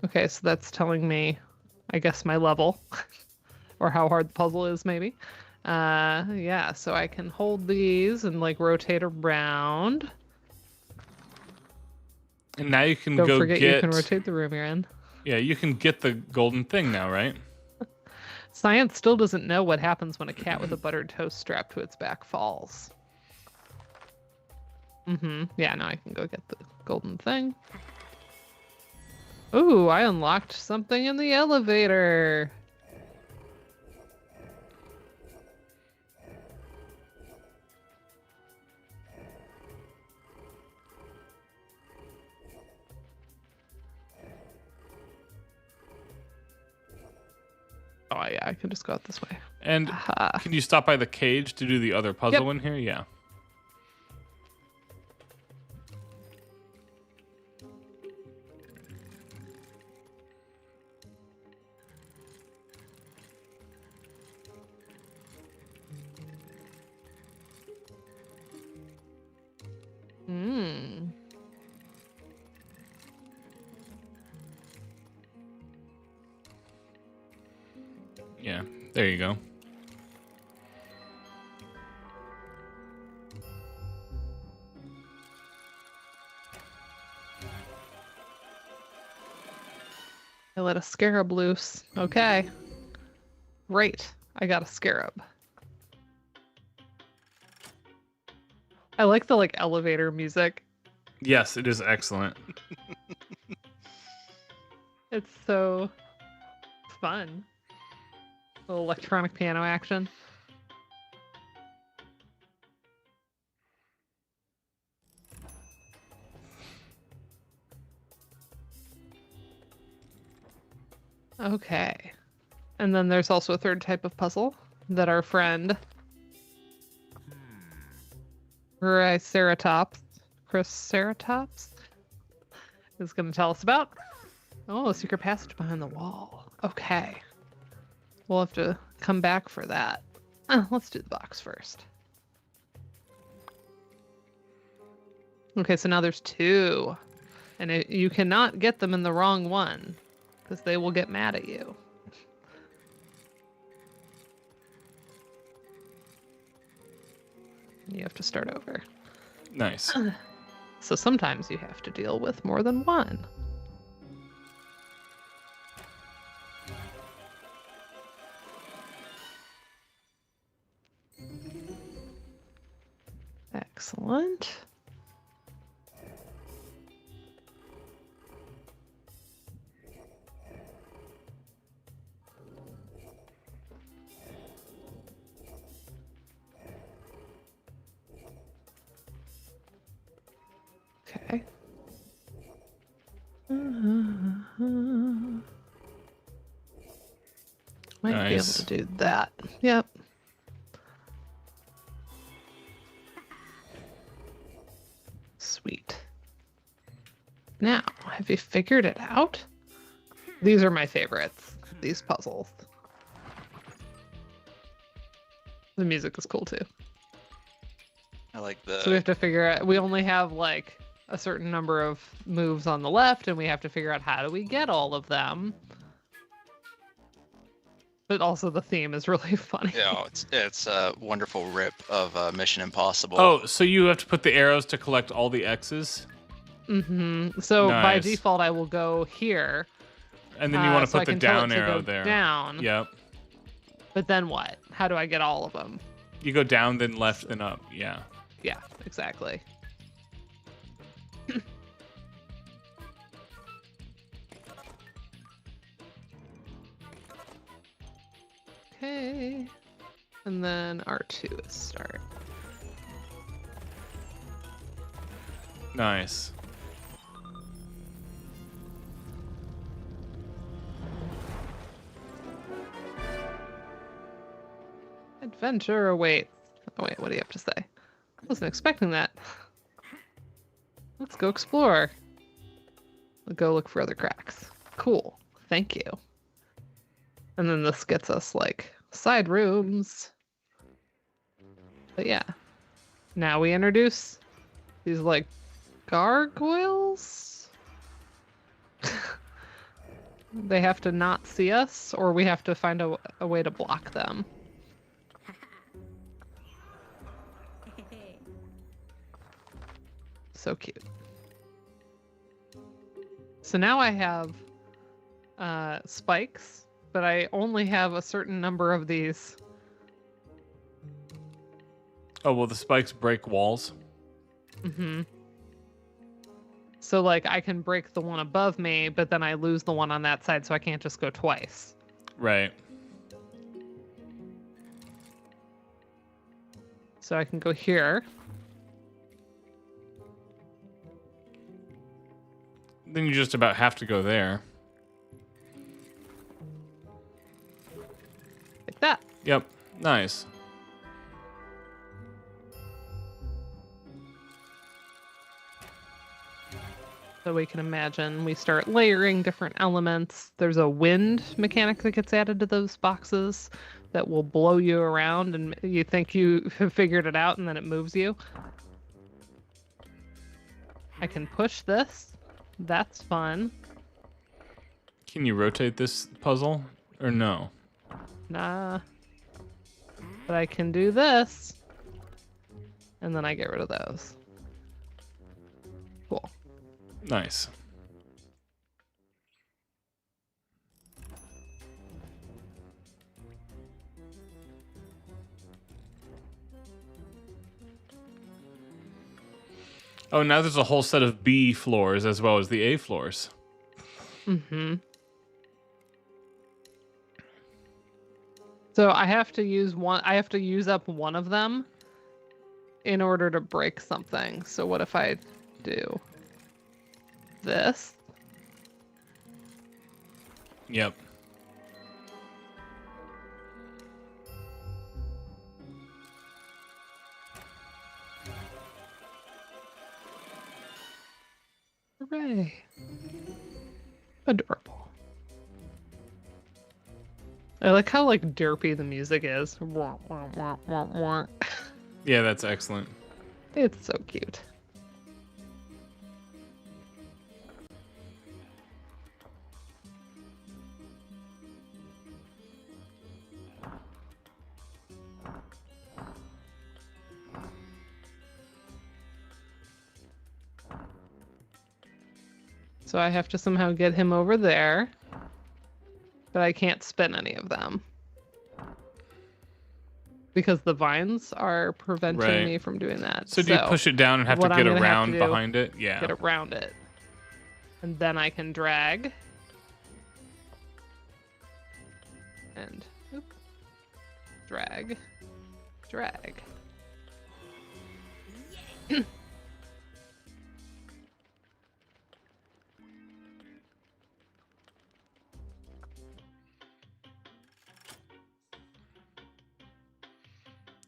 Okay, so that's telling me, I guess, my level or how hard the puzzle is, maybe. Yeah, so I can hold these and like rotate around. And now you can Don't go forget get... you can rotate the room you're in. Yeah, you can get the golden thing now, right? Science still doesn't know what happens when a cat with a buttered toast strapped to its back falls. Yeah, now I can go get the golden thing. Ooh, I unlocked something in the elevator. Oh yeah, I can just go out this way. And can you stop by the cage to do the other puzzle in here? Yeah. Yeah, there you go. I let a scarab loose. Okay. Great. I got a scarab. I like the like elevator music. Yes, it is excellent. It's so fun. Little electronic piano action. Okay. And then there's also a third type of puzzle that our friend Triceratops is going to tell us about. Oh, a secret passage behind the wall. Okay. We'll have to come back for that. Let's do the box first. Okay, so now there's two. And you cannot get them in the wrong one, because they will get mad at you. You have to start over. Nice. So sometimes you have to deal with more than one. Excellent. Okay. Might be able to do that. Yep. Sweet. Now, have you figured it out? These are my favorites, these puzzles. The music is cool too. I like the... So we have to figure out, we only have like a certain number of moves on the left, and we have to figure out how do we get all of them. But also the theme is really funny. Yeah, it's a wonderful rip of Mission Impossible. Oh, so you have to put the arrows to collect all the X's? Mm-hmm. So by Nice. default, I will go here. And then you want to so I put the can tell it down to arrow go there. Down. Yep. But then what? How do I get all of them? You go down, then left, then up. Yeah. Yeah, exactly. Okay. And then R2 is start. Nice. Adventure awaits. Oh wait, what do you have to say? I wasn't expecting that. Let's go explore. We'll go look for other cracks. Cool. Thank you. And then this gets us like side rooms, But yeah. Now we introduce these like gargoyles. They have to not see us, or we have to find a way to block them. So cute. So now I have spikes, but I only have a certain number of these. Oh, well, the spikes break walls. Mm-hmm. So, like, I can break the one above me, but then I lose the one on that side, so I can't just go twice. Right. So I can go here. Then you just about have to go there. Like that. Yep. Nice. So we can imagine we start layering different elements. There's a wind mechanic that gets added to those boxes that will blow you around and you think you have figured it out and then it moves you. I can push this. That's fun. Can you rotate this puzzle or no? Nah. But I can do this. And then I get rid of those. Cool. Nice. Oh, now there's a whole set of B floors as well as the A floors. Mm-hmm. So I have to use up one of them in order to break something. So what if I do this? Yep. Hooray. Adorable. I like how like derpy the music is. Yeah, that's excellent. It's so cute. So I have to somehow get him over there, but I can't spin any of them because the vines are preventing me from doing that. So do you push it down and have to get around behind it? Yeah. Get around it. And then I can drag. And drag. Drag.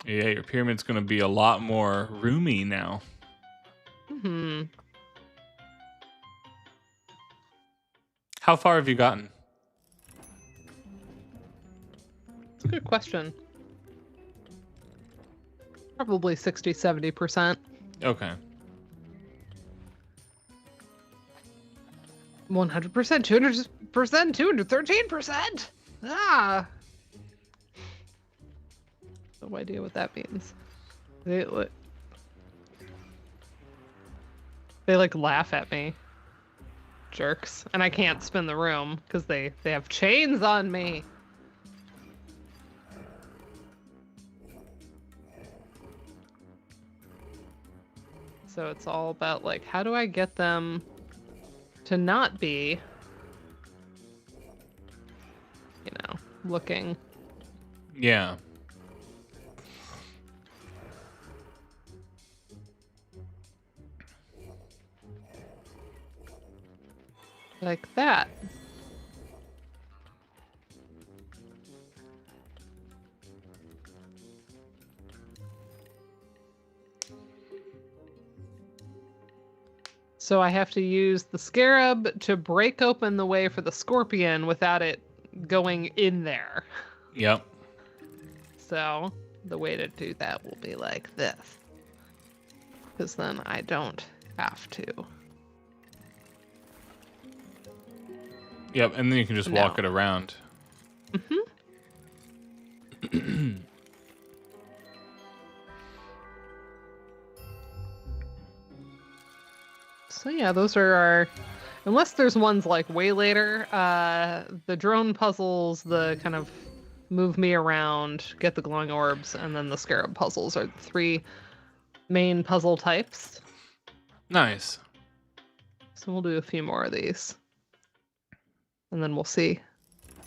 Yeah, your pyramid's going to be a lot more roomy now. Mm-hmm. How far have you gotten? It's a good question. Probably 60-70%. Okay. 100%, 200%, 213%. Ah. No idea what that means. They like laugh at me. Jerks. And I can't spin the room because they have chains on me. So it's all about like, how do I get them to not be, you know, looking. Yeah. Like that. So I have to use the scarab to break open the way for the scorpion without it going in there. Yep. So the way to do that will be like this. Because then I don't have to. Yep, and then you can just walk it around. Mm-hmm. So yeah, those are our... Unless there's ones like way later, the drone puzzles, the kind of move me around, get the glowing orbs, and then the scarab puzzles are the 3 main puzzle types. Nice. So we'll do a few more of these. And then we'll see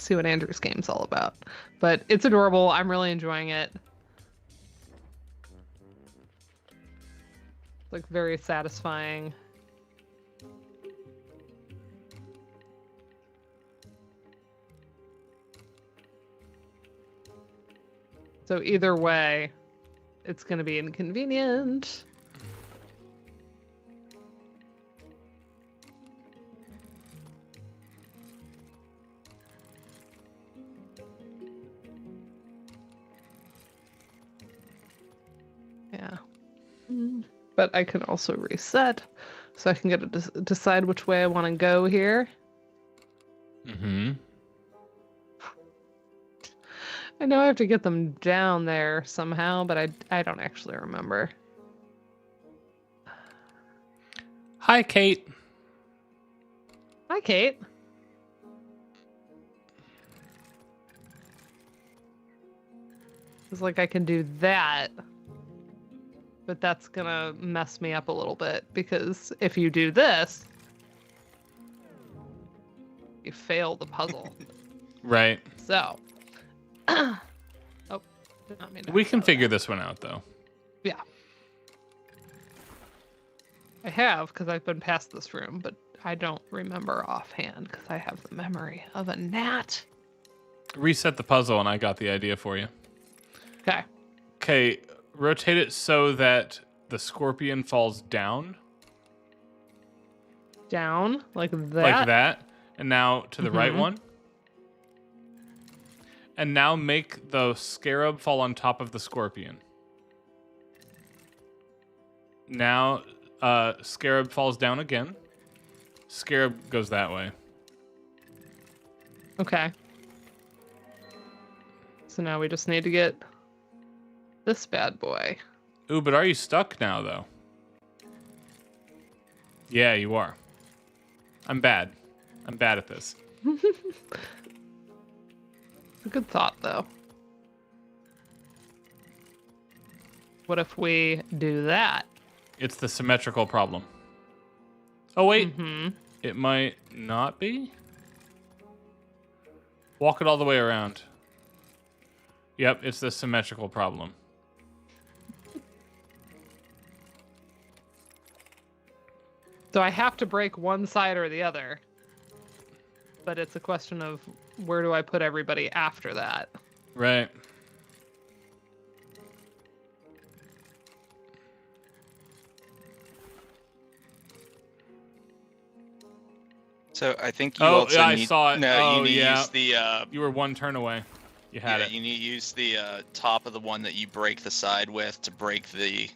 what Andrew's game's all about. But it's adorable. I'm really enjoying it. It's like very satisfying. So either way, it's going to be inconvenient. Yeah. But I can also reset, so I can get to decide which way I want to go here. Mm-hmm. I know I have to get them down there somehow, but I don't actually remember. Hi, Kate. Hi, Kate. It's like I can do that, but that's gonna mess me up a little bit, because if you do this, you fail the puzzle. Right. So... oh, did not mean to We can that. figure this one out, though. Yeah. I have, because I've been past this room, but I don't remember offhand, because I have the memory of a gnat. Reset the puzzle, and I got the idea for you. Okay. Okay, rotate it so that the scorpion falls down. Down, like that? Like that. And now to the right one. And now make the scarab fall on top of the scorpion. Now, scarab falls down again. Scarab goes that way. Okay. So now we just need to get this bad boy. Ooh, but are you stuck now, though? Yeah, you are. I'm bad. I'm bad at this. A good thought, though. What if we do that? It's the symmetrical problem. Oh, wait. Mm-hmm. It might not be? Walk it all the way around. Yep, it's the symmetrical problem. So I have to break one side or the other. But it's a question of where do I put everybody after that? Right. So I think you also I need... saw it. No, Oh, you need yeah. to use the... You were one turn away. You had it. You need to use the top of the one that you break the side with to break the...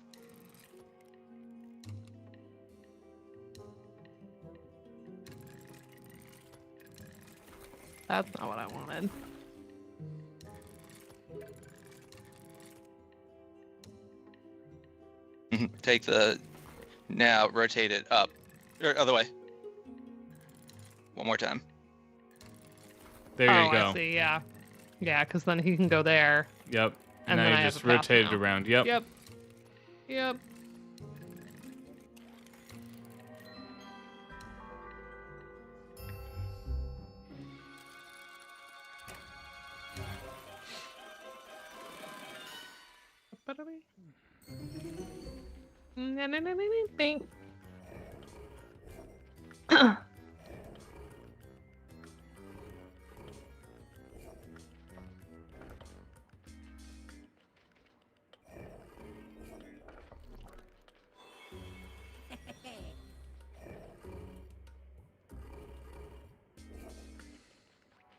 That's not what I wanted. Take the... Now rotate it up. Or other way. One more time. There you go. I see, yeah. Yeah, because then he can go there. Yep. And now then I you have just a path rotate it now. around. Yep. Yep. Yep.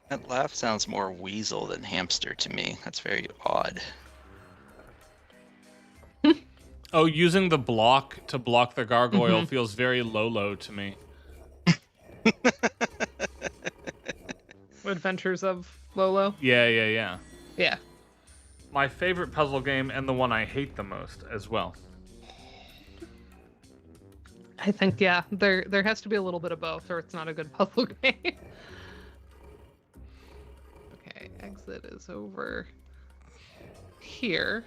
That laugh sounds more weasel than hamster to me. That's very odd. Oh, using the block to block the gargoyle feels very Lolo to me. Adventures of Lolo. Yeah. Yeah. My favorite puzzle game and the one I hate the most as well. I think there has to be a little bit of both, or it's not a good puzzle game. Okay, exit is over here.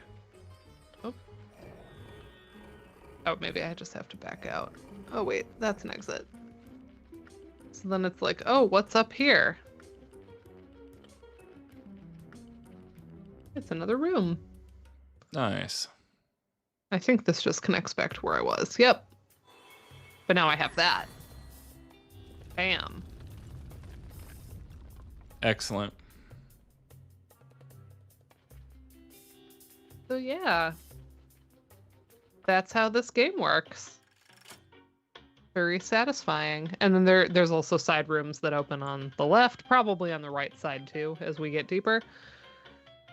Oh, maybe I just have to back out. Oh wait, that's an exit. So then it's like, oh, what's up here? It's another room. Nice. I think this just connects back to where I was. Yep. But now I have that. Bam. Excellent. So yeah. That's how this game works. Very satisfying. And then there's also side rooms that open on the left, probably on the right side too, as we get deeper.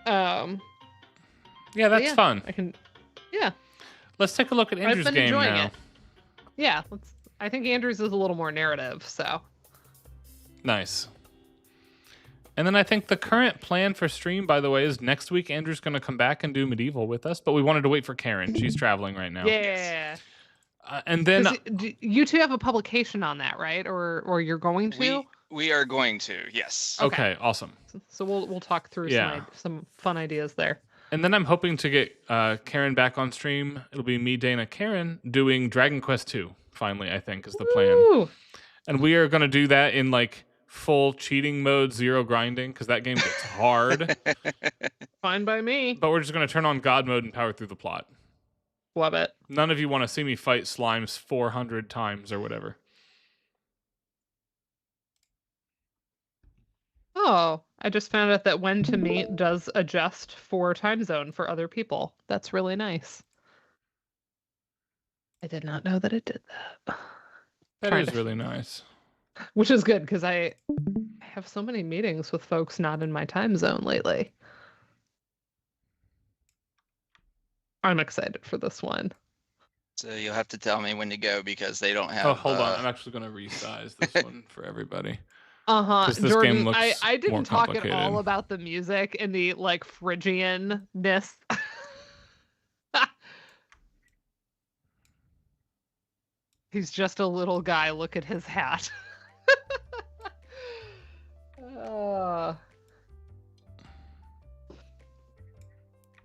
Yeah, that's fun. Yeah. Let's take a look at Andrew's I've been game enjoying now. it. Yeah, I think Andrew's is a little more narrative, so. Nice. And then I think the current plan for stream, by the way, is next week Andrew's going to come back and do Medieval with us, but we wanted to wait for Karen. She's traveling right now. Yeah. And then you two have a publication on that, right? Or you're going to? We are going to, yes. Okay, awesome. So we'll talk through some fun ideas there. And then I'm hoping to get Karen back on stream. It'll be me, Dana, Karen doing Dragon Quest II. Finally, I think is the plan. Woo! And we are going to do that in like full cheating mode, zero grinding, because that game gets hard. Fine by me. But we're just going to turn on God mode and power through the plot. Love it. None of you want to see me fight slimes 400 times or whatever. Oh, I just found out that when to meet does adjust for time zone for other people. That's really nice. I did not know that it did that. That is really nice. Which is good because I have so many meetings with folks not in my time zone lately. I'm excited for this one. So you'll have to tell me when to go because they don't have. Oh, hold on. I'm actually going to resize this one for everybody. Uh-huh. This Jordan, game looks I didn't more talk at complicated. all about the music and the like Phrygian-ness. He's just a little guy. Look at his hat.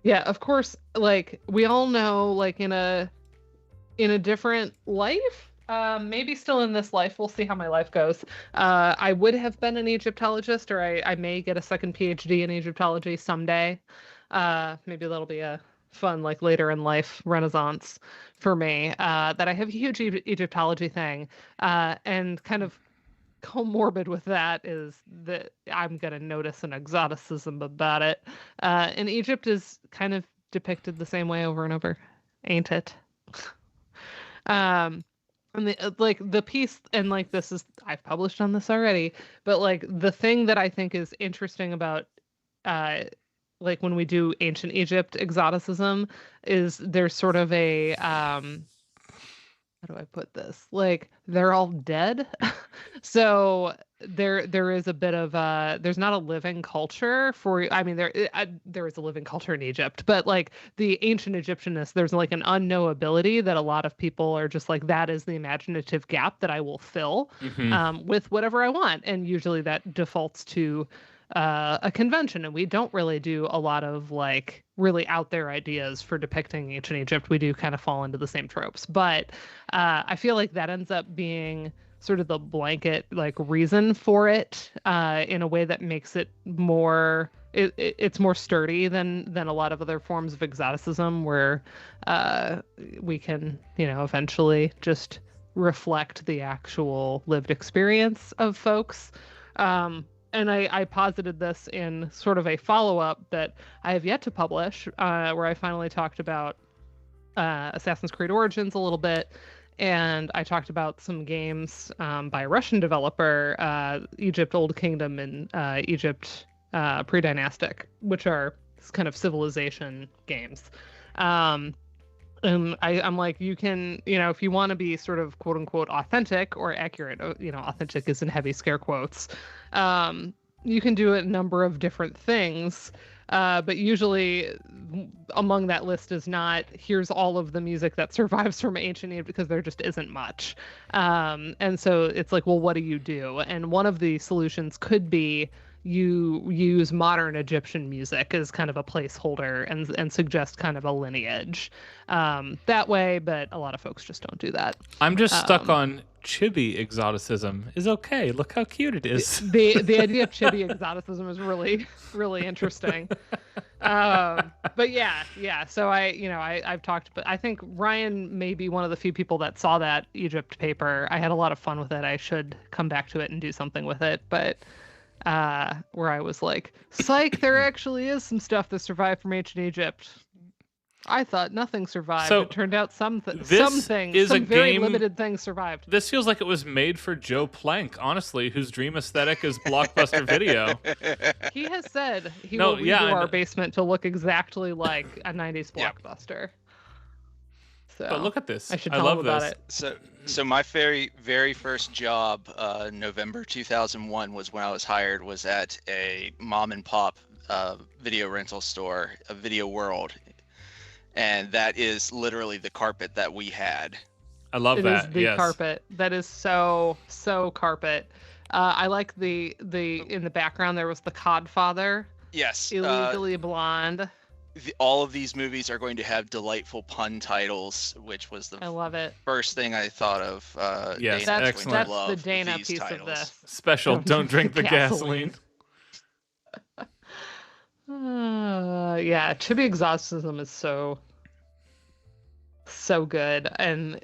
Yeah, of course, like we all know, like in a different life, maybe still in this life, we'll see how my life goes. I would have been an Egyptologist, or I may get a second PhD in Egyptology someday. Maybe that'll be a fun, like later in life renaissance for me. That I have a huge Egyptology thing, and kind of comorbid with that is that I'm gonna notice an exoticism about it. And Egypt is kind of depicted the same way over and over, ain't it? And the piece, and like this is, I've published on this already, but like the thing that I think is interesting about like when we do ancient Egypt exoticism is there's sort of a how do I put this? Like they're all dead. So there is a bit of there's not a living culture for, I mean there is a living culture in Egypt, but like the ancient Egyptianness, there's like an unknowability that a lot of people are just like, that is the imaginative gap that I will fill with whatever I want, and usually that defaults to a convention, and we don't really do a lot of like really out there ideas for depicting ancient Egypt. We do kind of fall into the same tropes, but I feel like that ends up being sort of the blanket like reason for it in a way that makes it more it's more sturdy than a lot of other forms of exoticism, where we can, you know, eventually just reflect the actual lived experience of folks. And I posited this in sort of a follow-up that I have yet to publish, where I finally talked about Assassin's Creed Origins a little bit, and I talked about some games by a Russian developer, Egypt Old Kingdom and Egypt Pre-Dynastic, which are kind of civilization games. And And I'm like, you can, if you want to be sort of quote unquote authentic or accurate, authentic is in heavy scare quotes. You can do a number of different things. But usually among that list is not, here's all of the music that survives from ancient Egypt, because there just isn't much. And so it's like, well, what do you do? And one of the solutions could be you use modern Egyptian music as kind of a placeholder and suggest kind of a lineage that way. But a lot of folks just don't do that. I'm just stuck on chibi exoticism is okay. Look how cute it is. The idea of chibi exoticism is really, really interesting. But yeah. So I've talked, but I think Ryan may be one of the few people that saw that Egypt paper. I had a lot of fun with it. I should come back to it and do something with it. But where I was like, psych, there actually is some stuff that survived from ancient Egypt. I thought nothing survived. So it turned out some things, some very limited things survived. This feels like it was made for Joe Plank, honestly, whose dream aesthetic is Blockbuster Video. He has said he will redo our basement to look exactly like a 90s Blockbuster. So, but look at this. I should tell him about it. So my very first job, November 2001, was when I was hired, was at a mom and pop video rental store, a Video World. And that is literally the carpet that we had. I love that. It is the carpet. That is so carpet. I like the in the background there was the Codfather. Yes. Illegally Blonde. All of these movies are going to have delightful pun titles, which was the I love it. first thing I thought of. Yes, Dana, excellent. That's the Dana piece titles. of this. Special, don't drink the gasoline. Yeah, chibi exoticism is so good. And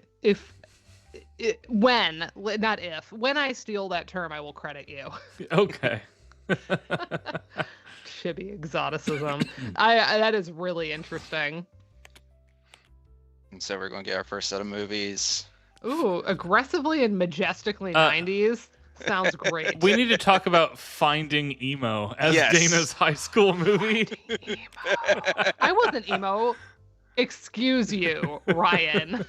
when I steal that term, I will credit you. Okay. Chibi exoticism. That is really interesting. And so we're going to get our first set of movies. Ooh, aggressively and majestically 90s. Sounds great. We need to talk about Finding Emo as Dana's high school movie. I wasn't emo. Excuse you, Ryan.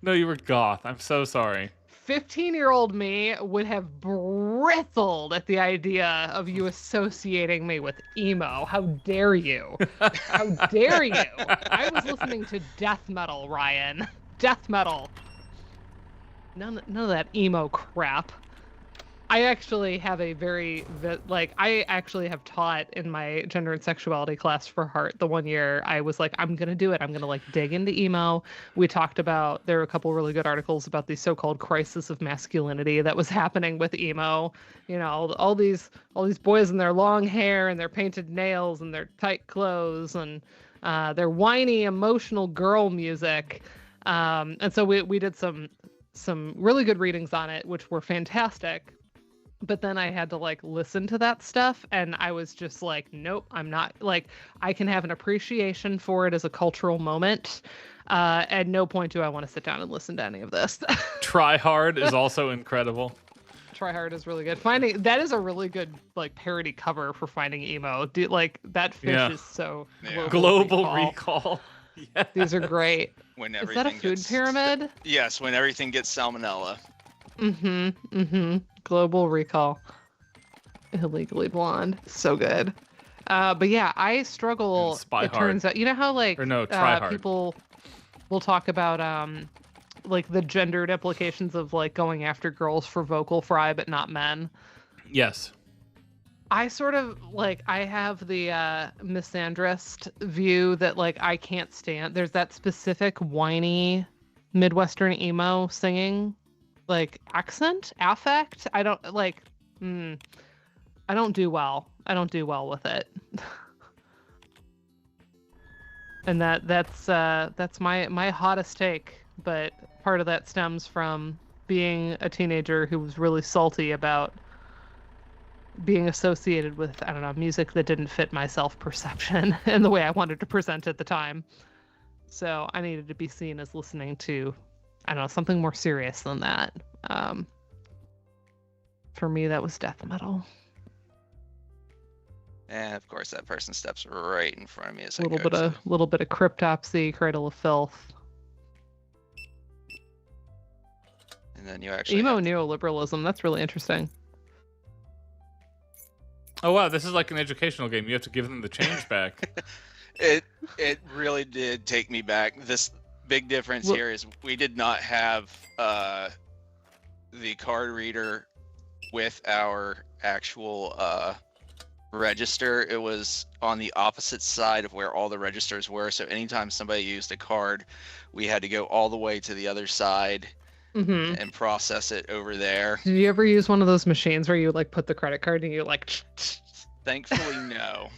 No, you were goth. I'm so sorry. 15-year-old me would have bristled at the idea of you associating me with emo. How dare you? How dare you? I was listening to death metal, Ryan. Death metal. None of that emo crap. I actually have I actually have taught in my gender and sexuality class for Heart. The one year I was like, I'm going to do it. I'm going to dig into emo. We talked about, there were a couple really good articles about the so-called crisis of masculinity that was happening with emo. All these boys in their long hair and their painted nails and their tight clothes and their whiny, emotional girl music. And so we did some really good readings on it, which were fantastic. But then I had to listen to that stuff, and I was just like, nope, I'm not I can have an appreciation for it as a cultural moment. At no point do I want to sit down and listen to any of this. Try Hard is also incredible. Try Hard is really good. That is a really good parody cover for Finding Emo. That fish is so Global Recall. Yeah. These are great. Is that a food pyramid? Yes, when everything gets salmonella. Global Recall. Illegally Blonde. So good. But yeah, I struggle. Spy it Hard. Turns out, you know how Try Hard. People will talk about the gendered implications of going after girls for vocal fry but not men. Yes. I sort of I have the misandrist view that I can't stand. There's that specific whiny Midwestern emo singing accent, affect. I don't I don't do well. I don't do well with it. And that's my hottest take, but part of that stems from being a teenager who was really salty about being associated with, I don't know, music that didn't fit my self-perception and the way I wanted to present at the time. So I needed to be seen as listening to, I don't know, something more serious than that. For me, that was death metal. And of course, that person steps right in front of me as a little bit of Cryptopsy, Cradle of Filth. And then you actually Emo neoliberalism. That's really interesting. Oh wow, this is like an educational game. You have to give them the change back. It really did take me back. This big difference here is we did not have the card reader with our actual register. It was on the opposite side of where all the registers were. So anytime somebody used a card, we had to go all the way to the other side and process it over there. Did you ever use one of those machines where you like put the credit card and you like? Thankfully, no.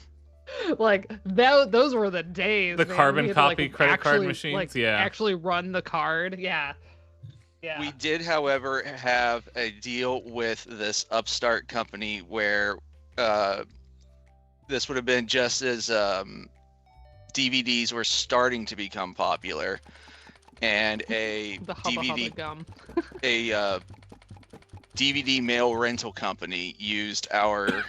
Like those were the days. The man. carbon We had copy to, like, credit card actually, machines, like, yeah. Actually run the card, yeah. Yeah. We did, however, have a deal with this upstart company where this would have been just as DVDs were starting to become popular, and a the hubba DVD hubba gum. a DVD mail rental company used our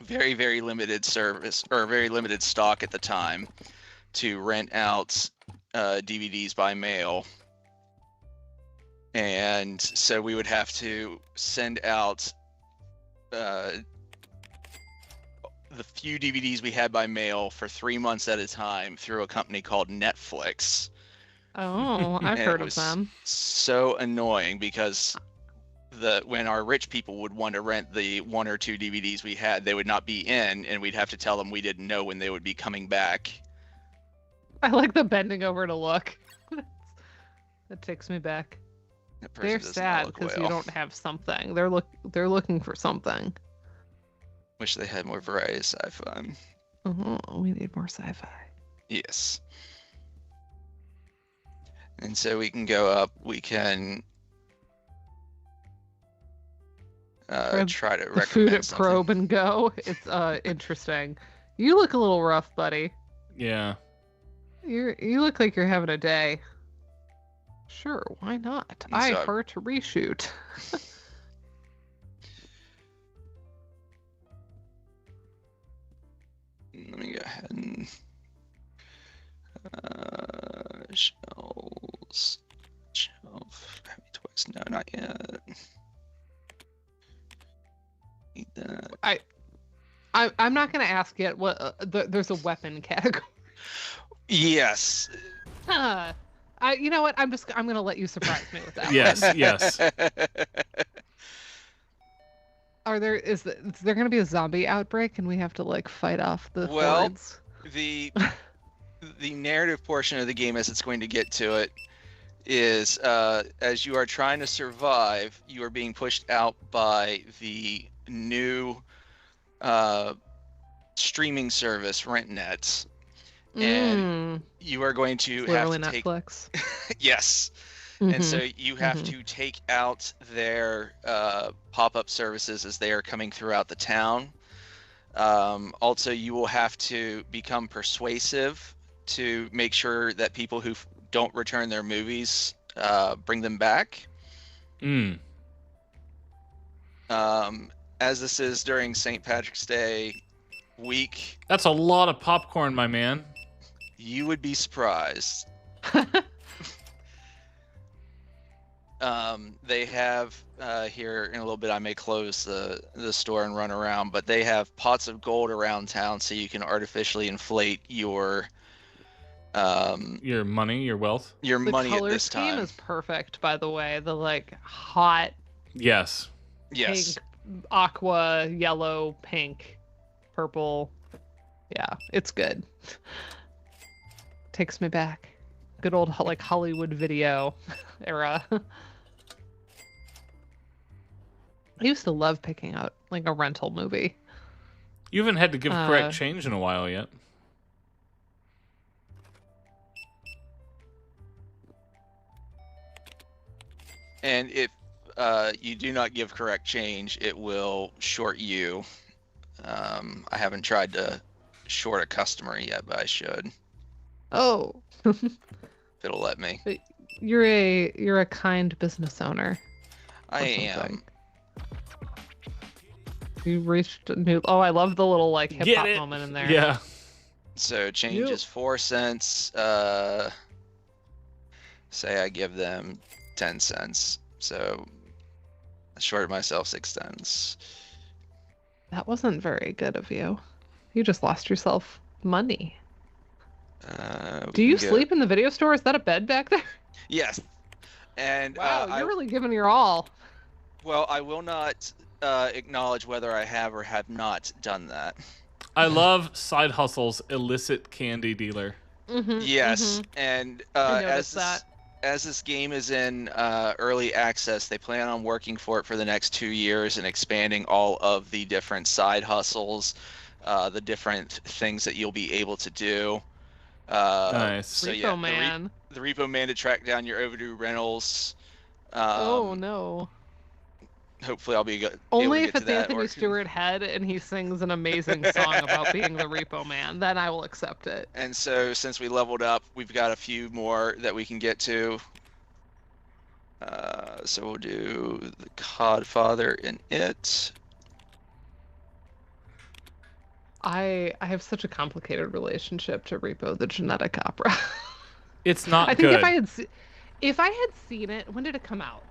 very, very limited service, or very limited stock at the time, to rent out DVDs by mail. And so we would have to send out the few DVDs we had by mail for 3 months at a time through a company called Netflix. Oh, I've heard of them. So annoying because when our rich people would want to rent the 1 or 2 DVDs we had, they would not be in, and we'd have to tell them we didn't know when they would be coming back. I like the bending over to look. That takes me back. They're sad because you don't have something. They're looking for something. Wish they had more variety of sci-fi. We need more sci-fi. Yes. And so we can go up. We can try to recommend food at something. Probe and Go. It's interesting. You look a little rough, buddy. Yeah. You look like you're having a day. Sure, why not? I heart reshoot. Let me go ahead and shelf. Heavy twice. No, not yet. Need that. I'm not gonna ask yet. What there's a weapon category. Yes. You know what? I'm gonna let you surprise me with that. Yes, one. yes. Is there gonna be a zombie outbreak and we have to like fight off the hordes? the narrative portion of the game, as it's going to get to it, is as you are trying to survive, you are being pushed out by the new streaming service RentNet. And you are going to have to take Netflix. Yes. And so you have to take out their pop-up services as they are coming throughout the town. Also, you will have to become persuasive to make sure that people who don't return their movies bring them back. As this is during St. Patrick's Day week. That's a lot of popcorn, my man. You would be surprised. They have here in a little bit. I may close the store and run around, but they have pots of gold around town, so you can artificially inflate your money, your wealth, your money at this time. The color scheme is perfect, by the way. The like hot, yes, pink, aqua, yellow, pink, purple. Yeah, it's good. Takes me back. Good old like Hollywood video era. I used to love picking out like a rental movie. You haven't had to give correct change in a while yet. And if you do not give correct change, it will short you. I haven't tried to short a customer yet, but I should. Oh. If it'll let me. You're a kind business owner. I am. You reached a new. Oh, I love the little like hip hop moment in there. Yeah. So change is 4 cents. Say I give them 10 cents. So I shorted myself 6 cents. That wasn't very good of you. You just lost yourself money. Do you sleep in the video store? Is that a bed back there? Yes. And wow, you're really giving your all. Well, I will not acknowledge whether I have or have not done that. I love Side Hustle's illicit candy dealer. Yes, and as this game is in early access, they plan on working for it for the next 2 years and expanding all of the different side hustles, the different things that you'll be able to do. Nice. So Repo Man. The Repo Man to track down your overdue rentals. Oh no. Hopefully I'll be good. Only if it's Anthony Stewart Head and he sings an amazing song about being the Repo Man, then I will accept it. And so since we leveled up, we've got a few more that we can get to. So we'll do the Codfather in it. I have such a complicated relationship to Repo the Genetic Opera. It's not I think good. if I had seen it, when did it come out?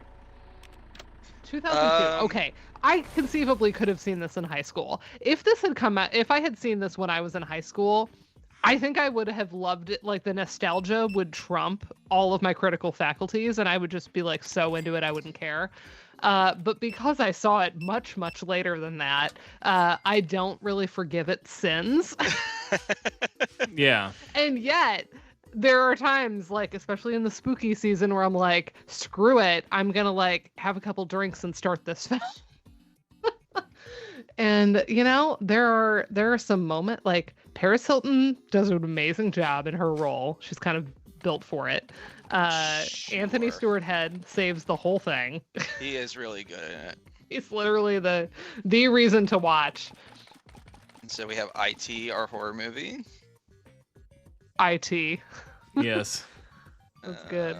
2002. Okay, I conceivably could have seen this in high school. If this had come out, if I had seen this when I was in high school, I think I would have loved it. Like, the nostalgia would trump all of my critical faculties, and I would just be like so into it I wouldn't care. But because I saw it much, much later than that, I don't really forgive its sins. Yeah. And yet, there are times, like, especially in the spooky season, where I'm like, screw it, I'm gonna, like, have a couple drinks and start this film. And, you know, there are some moments, like, Paris Hilton does an amazing job in her role. She's kind of built for it. Sure. Anthony Stewart Head saves the whole thing. He is really good in it. He's literally the reason to watch. And so we have IT, our horror movie. IT. Yes. That's good.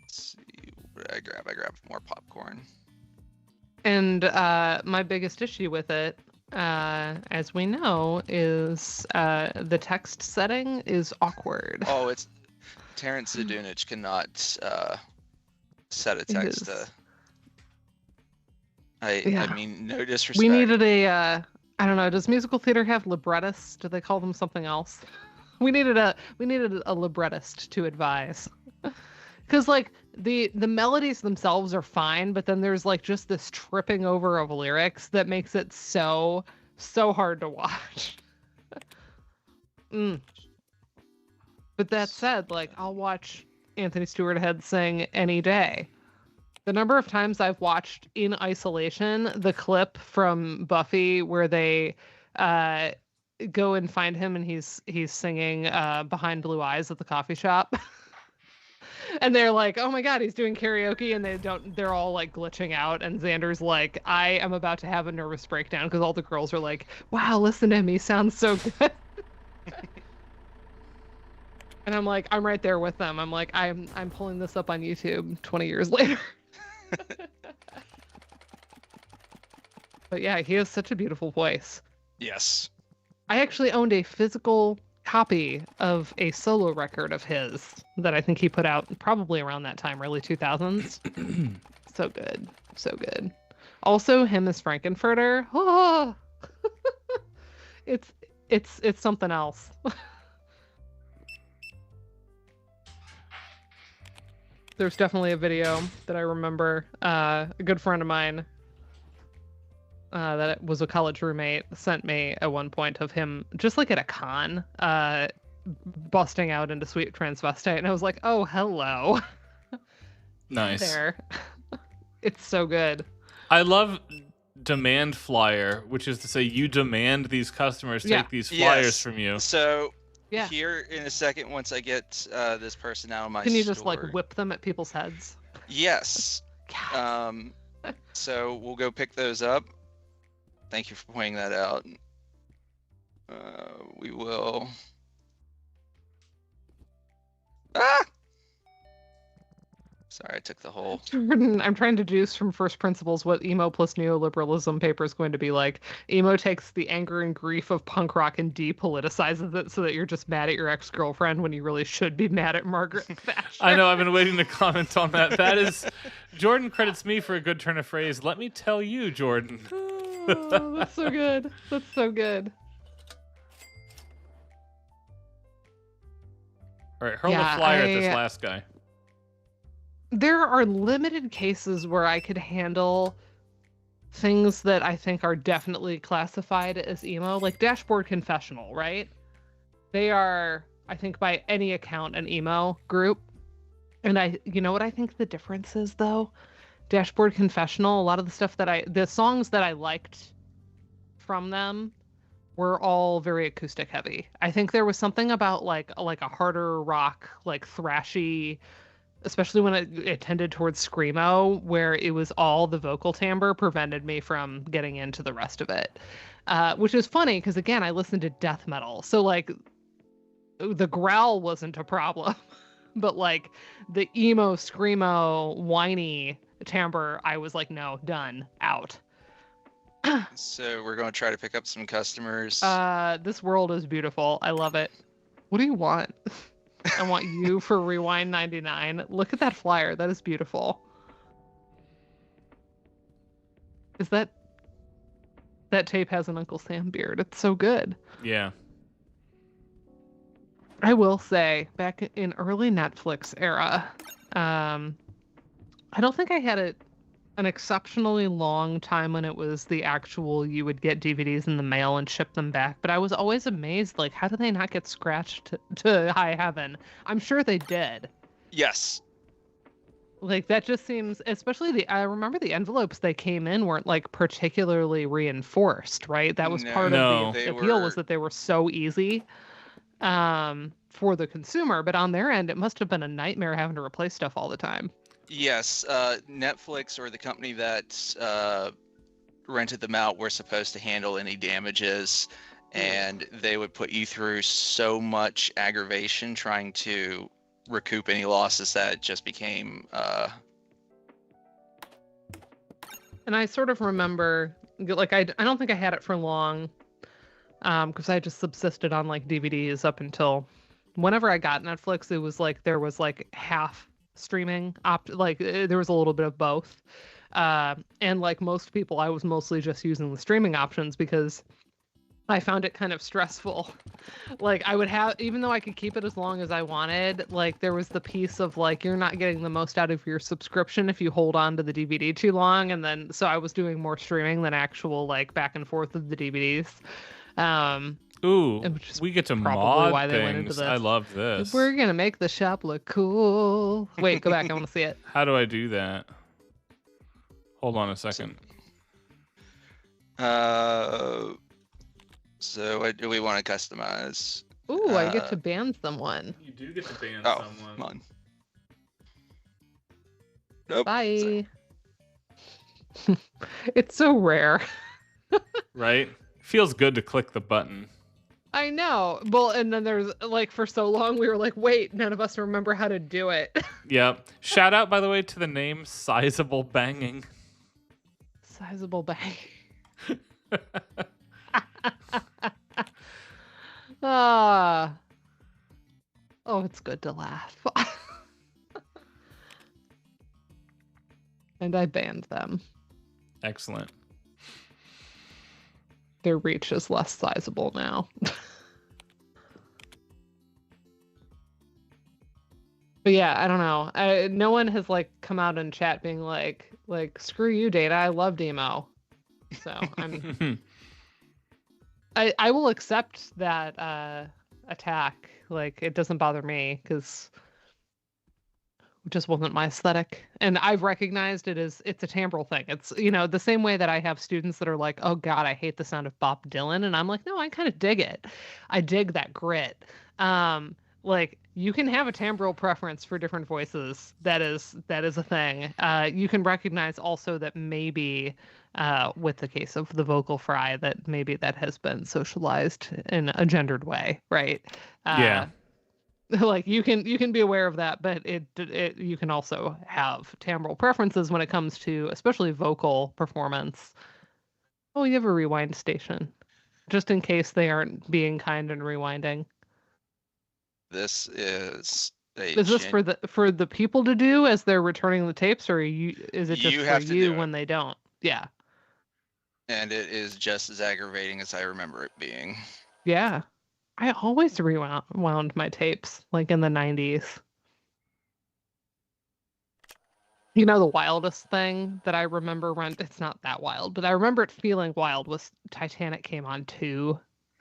Let's see. What did I grab? I grabbed more popcorn. And my biggest issue with it, as we know, is the text setting is awkward. Oh, it's Terrence Zdunich cannot set a text. I mean, no disrespect. We needed a I don't know. Does musical theater have librettists? Do they call them something else? We needed a librettist to advise. Because, like, the melodies themselves are fine, but then there's, like, just this tripping over of lyrics that makes it so hard to watch. But that said, like, I'll watch Anthony Stewart Head sing any day. The number of times I've watched in isolation the clip from Buffy where they go and find him and he's singing Behind Blue Eyes at the coffee shop. And they're like, oh my God, he's doing karaoke, and they're all like glitching out. And Xander's like, I am about to have a nervous breakdown because all the girls are like, wow, listen to him. He sounds so good. And I'm like, I'm right there with them. I'm like, I'm pulling this up on YouTube 20 years later. But yeah, he has such a beautiful voice. Yes. I actually owned a physical copy of a solo record of his that I think he put out probably around that time, early 2000s. So good. So good. Also, him as Frankenfurter. Oh! It's something else. There's definitely a video that I remember. A good friend of mine that was a college roommate sent me at one point of him just like at a con busting out into Sweet Transvestite, and I was like, oh, hello. Nice. There. It's so good. I love demand flyer, which is to say you demand these customers take these flyers from you. So here in a second, once I get this person out of my store. Can you just like whip them at people's heads? Yes. Yes. So we'll go pick those up. Thank you for pointing that out. We will. Sorry, I took the whole. Jordan, I'm trying to deduce from first principles what emo plus neoliberalism paper is going to be like. Emo takes the anger and grief of punk rock and depoliticizes it so that you're just mad at your ex-girlfriend when you really should be mad at Margaret Thatcher. I know, I've been waiting to comment on that. That is, Jordan credits me for a good turn of phrase. Let me tell you, Jordan. Oh, that's so good. That's so good. All right, hurl the flyer at this last guy. There are limited cases where I could handle things that I think are definitely classified as emo, like Dashboard Confessional, right? They are, I think, by any account, an emo group. And you know what I think the difference is, though? Dashboard Confessional, a lot of the songs that I liked from them were all very acoustic heavy. I think there was something about like a harder rock, like thrashy, especially when it tended towards screamo, where it was all the vocal timbre prevented me from getting into the rest of it. Which is funny because, again, I listened to death metal. So, like, the growl wasn't a problem. But, like, the emo, screamo, whiny timbre, I was like, no, done, out. So we're going to try to pick up some customers. This world is beautiful. I love it. What do you want? I want you for Rewind 99. Look at that flyer. That is beautiful. Is that tape has an Uncle Sam beard? It's so good. Yeah. I will say, back in early Netflix era, I don't think I had an exceptionally long time when it was the actual, you would get DVDs in the mail and ship them back, but I was always amazed, like, how did they not get scratched to high heaven? I'm sure they did. Yes. Like, that just seems, especially I remember the envelopes they came in weren't, like, particularly reinforced, right? That was part of the appeal, was that they were so easy for the consumer, but on their end, it must have been a nightmare having to replace stuff all the time. Yes, Netflix or the company that rented them out were supposed to handle any damages, and they would put you through so much aggravation trying to recoup any losses that it just became... And I sort of remember, like, I don't think I had it for long, because I just subsisted on, like, DVDs up until whenever I got Netflix. It was like there was like half streaming there was a little bit of both, and like most people, I was mostly just using the streaming options because I found it kind of stressful. Like, I would have, even though I could keep it as long as I wanted, like, there was the piece of like, you're not getting the most out of your subscription if you hold on to the DVD too long. And then so I was doing more streaming than actual like back and forth of the DVDs. Ooh, we get to mod why they things. went into this. I love this. We're gonna make the shop look cool. Wait, go back. I want to see it. How do I do that? Hold on a second. So what do we want to customize? Ooh, I get to ban someone. You do get to ban someone. someone. Come on. Nope. Bye. It's so rare. Right? Feels good to click the button. I know. Well, and then there's like, for so long we were like, wait, none of us remember how to do it. Yep. Shout out, by the way, to the name Sizable Banging. Sizable Bang. Oh, it's good to laugh. And I banned them. Excellent. Their reach is less sizable now. But yeah, I don't know. No one has like come out in chat being like screw you, Data. I love Demo. So I will accept that attack. Like, it doesn't bother me because it just wasn't my aesthetic. And I've recognized it's a timbral thing. It's, the same way that I have students that are like, oh God, I hate the sound of Bob Dylan. And I'm like, no, I kind of dig it. I dig that grit. Like, you can have a timbral preference for different voices. That is a thing. You can recognize also that maybe with the case of the vocal fry, that maybe that has been socialized in a gendered way, right? Yeah. Like you can be aware of that, but you can also have timbral preferences when it comes to especially vocal performance. Oh, you have a rewind station, just in case they aren't being kind and rewinding. This is Is this for the people to do as they're returning the tapes, or is it just You for have to you do it. when they don't? Yeah. And it is just as aggravating as I remember it being. Yeah. I always rewound my tapes, like in the 90s. You know, the wildest thing that I remember it's not that wild, but I remember it feeling wild was Titanic came on 2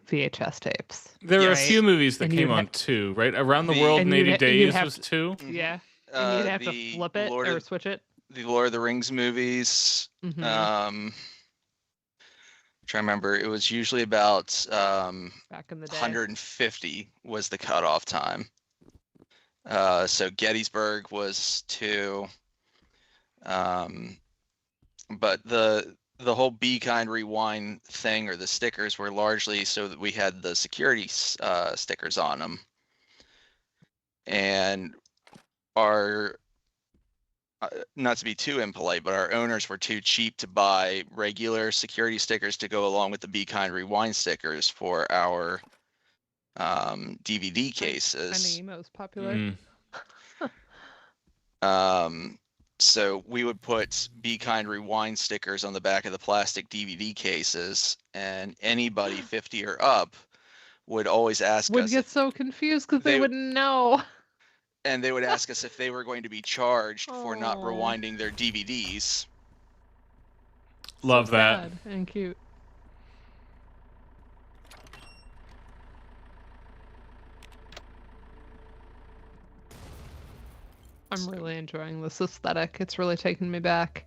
VHS tapes. There were a right? few movies that And came you'd on 2, right? Around the World in 80 Days was 2. Yeah. And you'd have to flip it or switch it. The Lord of the Rings movies. Mhm. Trying to remember, it was usually about Back in the day. 150 was the cutoff time. So Gettysburg was 2. But the whole Be Kind Rewind thing, or the stickers, were largely so that we had the security stickers on them. And our, not to be too impolite, but our owners were too cheap to buy regular security stickers to go along with the Be Kind Rewind stickers for our DVD cases. Finding Emo's popular. So we would put Be Kind Rewind stickers on the back of the plastic DVD cases, and anybody 50 or up would always ask us. Would get so confused because they wouldn't know. And they would ask us if they were going to be charged for not rewinding their DVDs. Love that. Sad and cute. I'm really enjoying this aesthetic. It's really taking me back.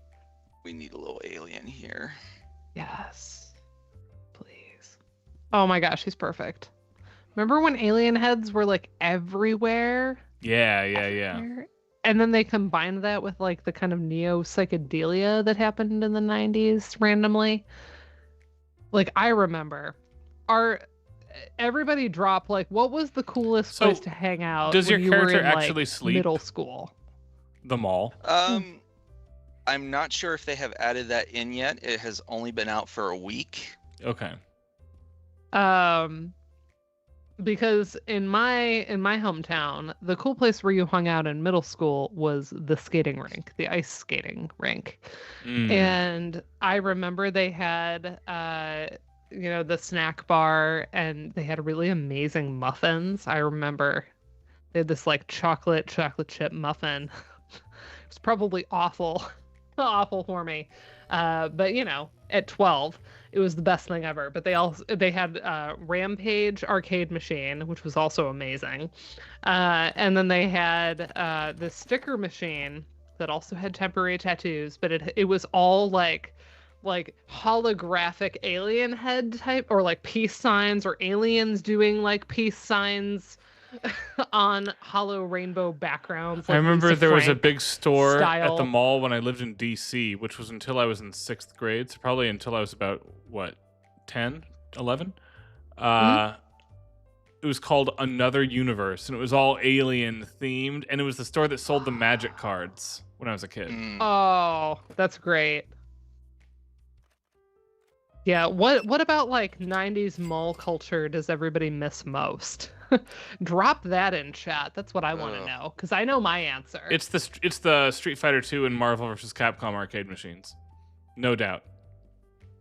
We need a little alien here. Yes. Please. Oh my gosh, he's perfect. Remember when alien heads were like everywhere? Yeah. And then they combined that with like the kind of neo psychedelia that happened in the 90s randomly. Like I remember everybody drop like what was the coolest place to hang out? Does your character actually like, sleep? Middle school. The mall. I'm not sure if they have added that in yet. It has only been out for a week. Okay. Because in my hometown, the cool place where you hung out in middle school was the skating rink, the ice skating rink. And I remember they had the snack bar, and they had really amazing muffins. I remember they had this like chocolate chip muffin. It was probably awful for me. But at 12, it was the best thing ever. But they had Rampage arcade machine, which was also amazing. And then they had this sticker machine that also had temporary tattoos, but it was all like holographic alien head type, or like peace signs, or aliens doing like peace signs on hollow rainbow backgrounds. Like I remember there was a big store style. at the mall when I lived in DC, which was until I was in 6th grade, so probably until I was about 10, 11. It was called Another Universe, and it was all alien themed, and it was the store that sold the magic cards when I was a kid. Oh, that's great. Yeah, what about like 90s mall culture does everybody miss most? Drop that in chat. That's what I want to know, because I know my answer. It's the Street Fighter 2 and Marvel vs. Capcom arcade machines. No doubt.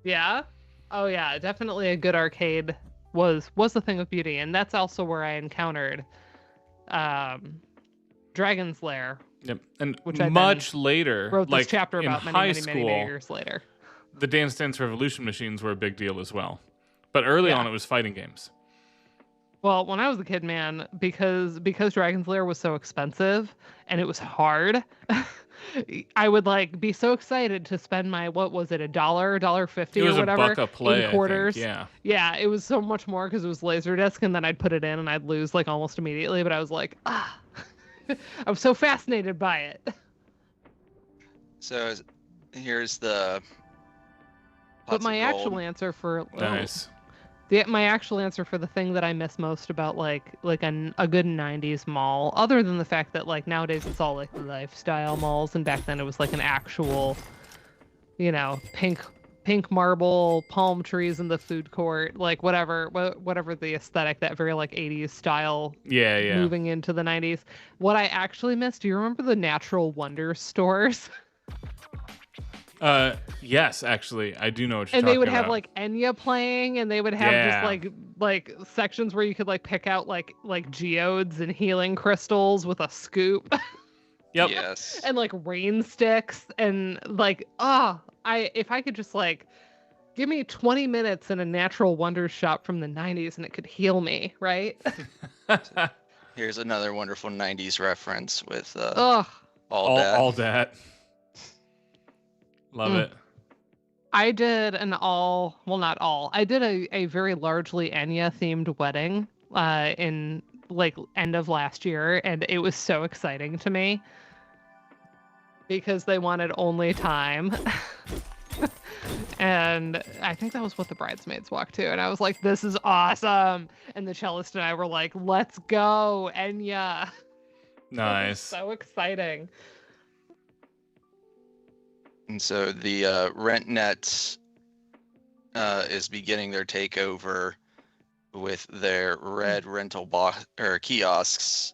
Yeah? Oh yeah, definitely a good arcade was the thing of beauty, and that's also where I encountered Dragon's Lair. Yep. And which I much later, wrote this like chapter about in many, high many years later. The Dance Dance Revolution machines were a big deal as well. But early on, it was fighting games. Well, when I was a kid, man, because Dragon's Lair was so expensive and it was hard, I would like be so excited to spend my, what was it, $1.50 or whatever, $1 a play, in quarters. I think. Yeah, it was so much more because it was Laserdisc, and then I'd put it in and I'd lose like almost immediately. But I was like, I was so fascinated by it. So here's the. But my actual answer for nice. My actual answer for the thing that I miss most about like a good 90s mall, other than the fact that like nowadays it's all like lifestyle malls, and back then it was like an actual, pink marble, palm trees in the food court, like whatever the aesthetic, that very like 80s style. Yeah. Moving into the 90s. What I actually miss, do you remember the Natural Wonder stores? Yes, actually, I do know what you're And talking about. they would have like Enya playing, and they would have just like sections where you could like pick out like geodes and healing crystals with a scoop. Yep. Yes. And like rain sticks, and like if I could just like give me 20 minutes in a Natural Wonders shop from the 90s and it could heal me, right? Here's another wonderful 90s reference with all that. Love it. I did I did a very largely Enya themed wedding in like end of last year, and it was so exciting to me because they wanted only time. And I think that was what the bridesmaids walked to, and I was like, this is awesome. And the cellist and I were like, let's go, Enya. Nice. So exciting. And so the RentNet is beginning their takeover with their red rental kiosks.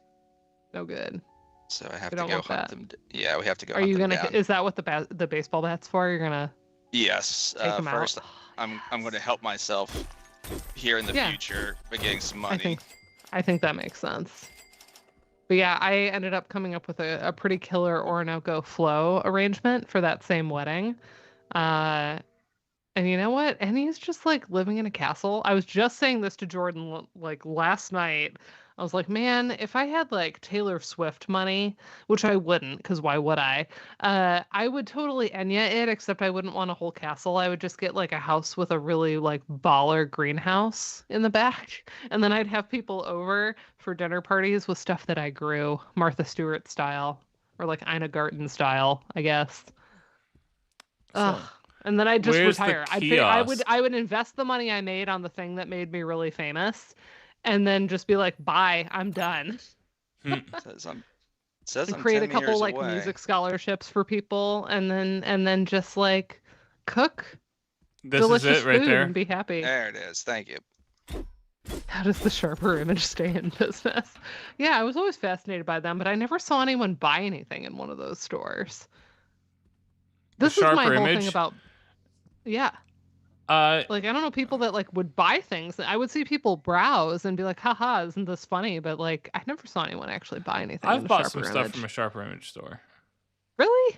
So good. So I have to go hunt them. Yeah, we have to go. Are you gonna? Is that what the baseball bat's for? You're gonna? Yes. Take them first, out? I'm going to help myself here in the future by getting some money. I think that makes sense. But yeah, I ended up coming up with a pretty killer Orinoco flow arrangement for that same wedding. And you know what? And he's just like living in a castle. I was just saying this to Jordan like last night. I was like, man, if I had like Taylor Swift money, which I wouldn't, because why would I? I would totally Enya it, except I wouldn't want a whole castle. I would just get like a house with a really like baller greenhouse in the back. And then I'd have people over for dinner parties with stuff that I grew, Martha Stewart style, or like Ina Garten style, I guess. Ugh. And then I'd just retire. I would invest the money I made on the thing that made me really famous, and then just be like, bye, I'm done. Says I'm create a 10 couple years like away. music scholarships for people, and then just like cook This delicious is it right food there. and be happy. There it is. Thank you. How does the sharper image stay in business? Yeah, I was always fascinated by them, but I never saw anyone buy anything in one of those stores. This is my whole thing about. Yeah. Like, I don't know, people that like would buy things. I would see people browse and be like, haha, isn't this funny? But like, I never saw anyone actually buy anything. I've bought some stuff from a Sharper Image store. Really?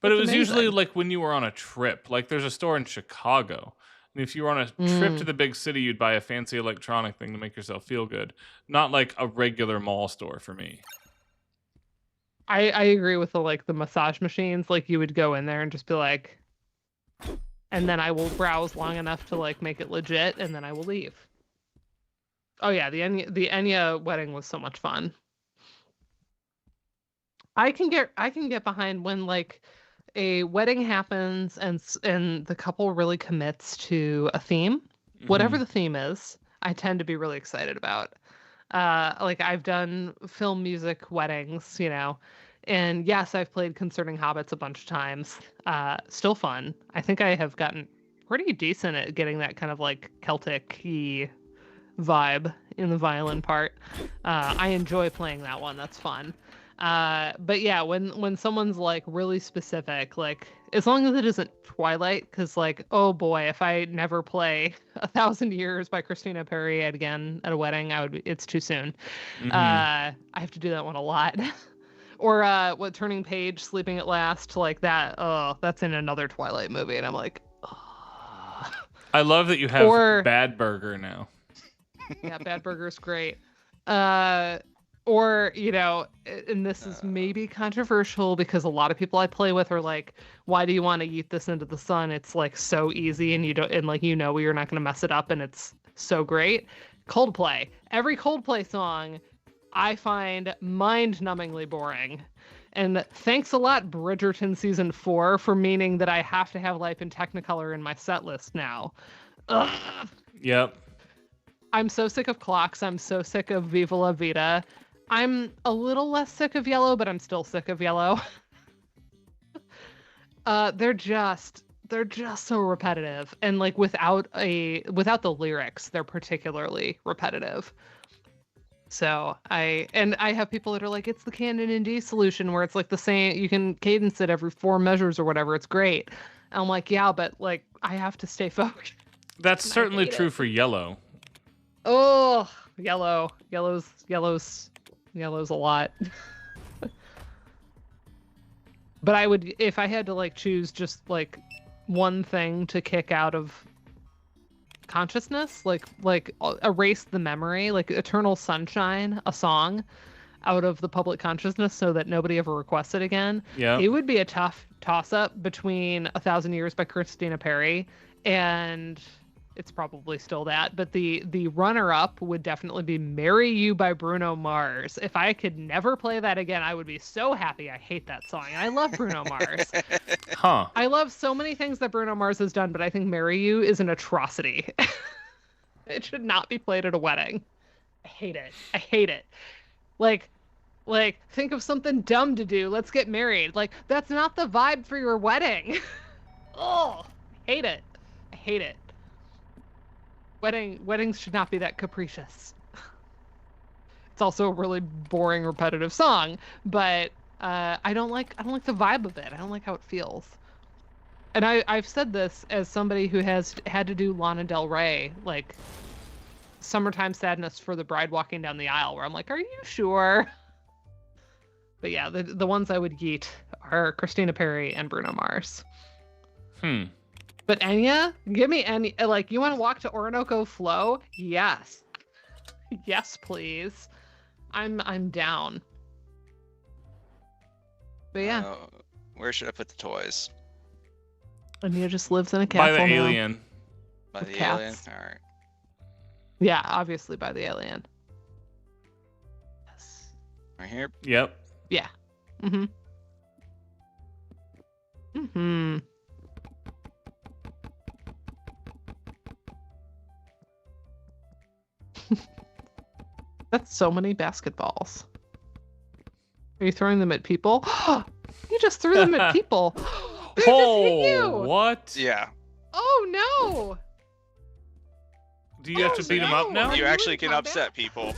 But That's it was amazing. usually like when you were on a trip. Like there's a store in Chicago. And if you were on a trip to the big city, you'd buy a fancy electronic thing to make yourself feel good. Not like a regular mall store for me. I agree with the massage machines. Like you would go in there and just be like, and then I will browse long enough to like make it legit, and then I will leave. Oh yeah, the Enya wedding was so much fun. I can get behind when like a wedding happens and the couple really commits to a theme, whatever the theme is. I tend to be really excited about. Like I've done film music weddings, and yes, I've played Concerning Hobbits a bunch of times. Still fun. I think I have gotten pretty decent at getting that kind of like Celtic-y vibe in the violin part. I enjoy playing that one. That's fun. But yeah, when someone's like really specific, like as long as it isn't Twilight, because like, oh boy, if I never play 1,000 Years by Christina Perrier again at a wedding, it's too soon. I have to do that one a lot. Or Turning Page, Sleeping at Last, like that. Oh, that's in another Twilight movie, and I'm like, oh. I love that you have Bad Burger now. Yeah, Bad Burger's great. Or, and this is maybe controversial because a lot of people I play with are like, why do you want to yeet this into the sun? It's like so easy, and you're not going to mess it up, and it's so great. Coldplay. Every Coldplay song I find mind-numbingly boring. And thanks a lot, Bridgerton Season 4, for meaning that I have to have Life in Technicolor in my set list now. Ugh. Yep. I'm so sick of clocks. I'm so sick of Viva La Vida. I'm a little less sick of yellow, but I'm still sick of yellow. They're just so repetitive, and like without the lyrics, they're particularly repetitive. So I have people that are like, it's the canon in D solution where it's like the same, you can cadence it every 4 measures or whatever. It's great. And I'm like, yeah, but like I have to stay focused. That's certainly true for yellow. Oh, yellow's a lot. But I would, if I had to like choose just like one thing to kick out of consciousness, like erase the memory, like Eternal Sunshine, a song, out of the public consciousness so that nobody ever requests it again. Yeah, it would be a tough toss-up between 1,000 Years by Christina Perri, and it's probably still that, but the runner-up would definitely be Marry You by Bruno Mars. If I could never play that again, I would be so happy. I hate that song. I love Bruno Mars. Huh. I love so many things that Bruno Mars has done, but I think Marry You is an atrocity. It should not be played at a wedding. I hate it. Like, think of something dumb to do. Let's get married. Like, that's not the vibe for your wedding. Oh, I hate it. Weddings should not be that capricious. It's also a really boring, repetitive song, but I don't like the vibe of it. I don't like how it feels. And I've said this as somebody who has had to do Lana Del Rey, like Summertime Sadness for the Bride Walking Down the Aisle, where I'm like, are you sure? But yeah, the ones I would yeet are Christina Perri and Bruno Mars. But Enya, give me Enya. Like, you want to walk to Orinoco Flow? Yes. Yes, please. I'm down. But yeah. Where should I put the toys? Enya just lives in a castle by the now. alien. By With the cats. alien? Alright. Yeah, obviously by the alien. Yes. Right here? Yep. Yeah. Mm-hmm. Mm-hmm. That's so many basketballs. Are you throwing them at people? You just threw them at people. They just hit you. What? Yeah. Oh no! Do you have to beat them up now? Are You you actually in can combat? upset people.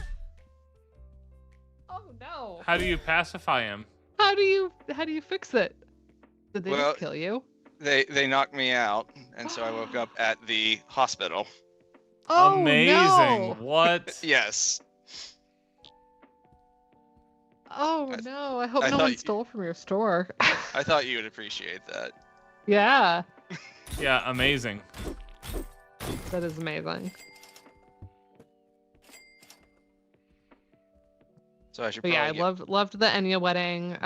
Oh no! How do you pacify him? How do you fix it? Did they Well- just kill you? They knocked me out, and so I woke up at the hospital. Oh Amazing. no! What? Yes. Oh no! I hope I no thought one you- stole from your store. I thought you would appreciate that. Yeah, Yeah, amazing. that is amazing. So I should But probably yeah, I loved the Enya wedding.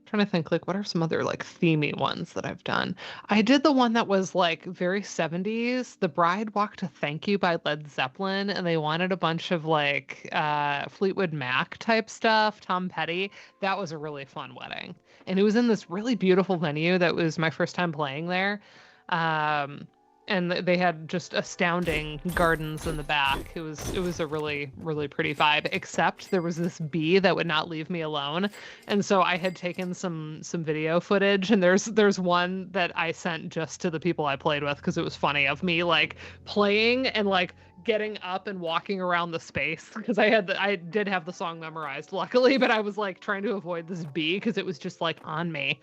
Trying to think, like, what are some other like themey ones that I've done? I did the one that was like very 70s. The Bride Walked to Thank You by Led Zeppelin, and they wanted a bunch of like Fleetwood Mac type stuff, Tom Petty. That was a really fun wedding. And it was in this really beautiful venue that was my first time playing there. And they had just astounding gardens in the back. It was a really, really pretty vibe, except there was this bee that would not leave me alone. And so I had taken some video footage, and there's one that I sent just to the people I played with because it was funny, of me like playing and like getting up and walking around the space, because I did have the song memorized luckily, but I was like trying to avoid this bee because it was just like on me.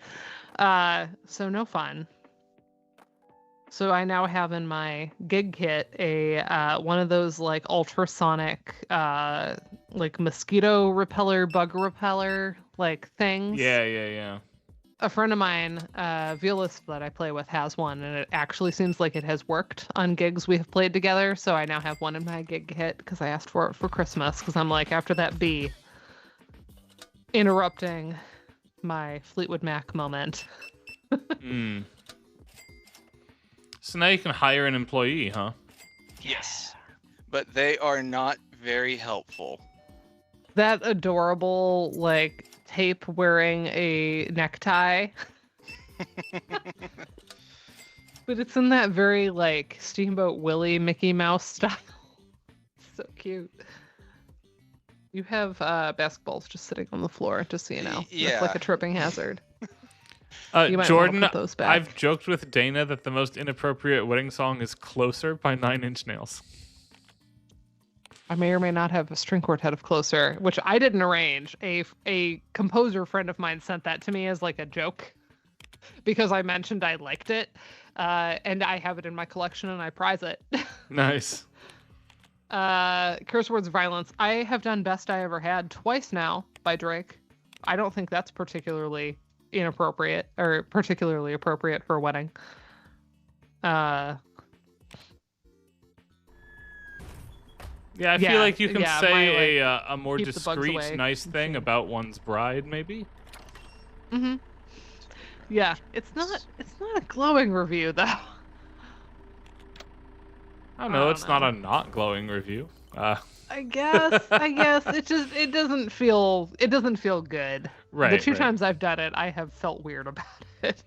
So no fun. So I now have in my gig kit a one of those like ultrasonic like mosquito repeller, bug repeller like things. Yeah. A friend of mine, violist that I play with, has one, and it actually seems like it has worked on gigs we have played together. So I now have one in my gig kit because I asked for it for Christmas, because I'm like, after that bee interrupting my Fleetwood Mac moment. Mm. So now you can hire an employee, huh? Yes. But they are not very helpful. That adorable, like, tape wearing a necktie. But it's in that very, like, Steamboat Willie Mickey Mouse style. cute. You have basketballs just sitting on the floor, just so you know. Yeah. It's like a tripping hazard. You might Jordan, wanna put those back. I've joked with Dana that the most inappropriate wedding song is Closer by 9 Inch Nails. I may or may not have a string quartet of Closer, which I didn't arrange. A composer friend of mine sent that to me as like a joke because I mentioned I liked it. And I have it in my collection and I prize it. Nice. Curse Words of Violence. I have done Best I Ever Had twice now by Drake. I don't think that's particularly inappropriate or particularly appropriate for a wedding. Yeah, I feel like you can say a more keep the bugs discreet, away nice thing about one's bride, maybe. Mm-hmm. Yeah, it's not a glowing review though. I don't know. It's not a not glowing review. I guess it doesn't feel good. Right. The two times I've done it, I have felt weird about it.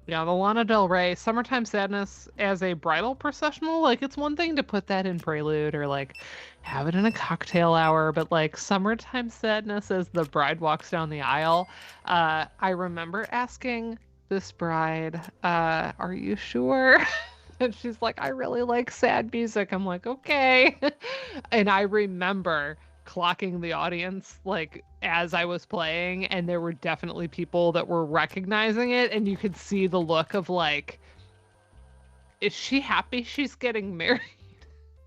Yeah, the Lana Del Rey Summertime Sadness as a bridal processional, like it's one thing to put that in Prelude or like have it in a cocktail hour, but like Summertime Sadness as the bride walks down the aisle. I remember asking this bride, are you sure? And she's like, I really like sad music. I'm like, okay. And I remember clocking the audience like as I was playing, and there were definitely people that were recognizing it, and you could see the look of like, is she happy she's getting married?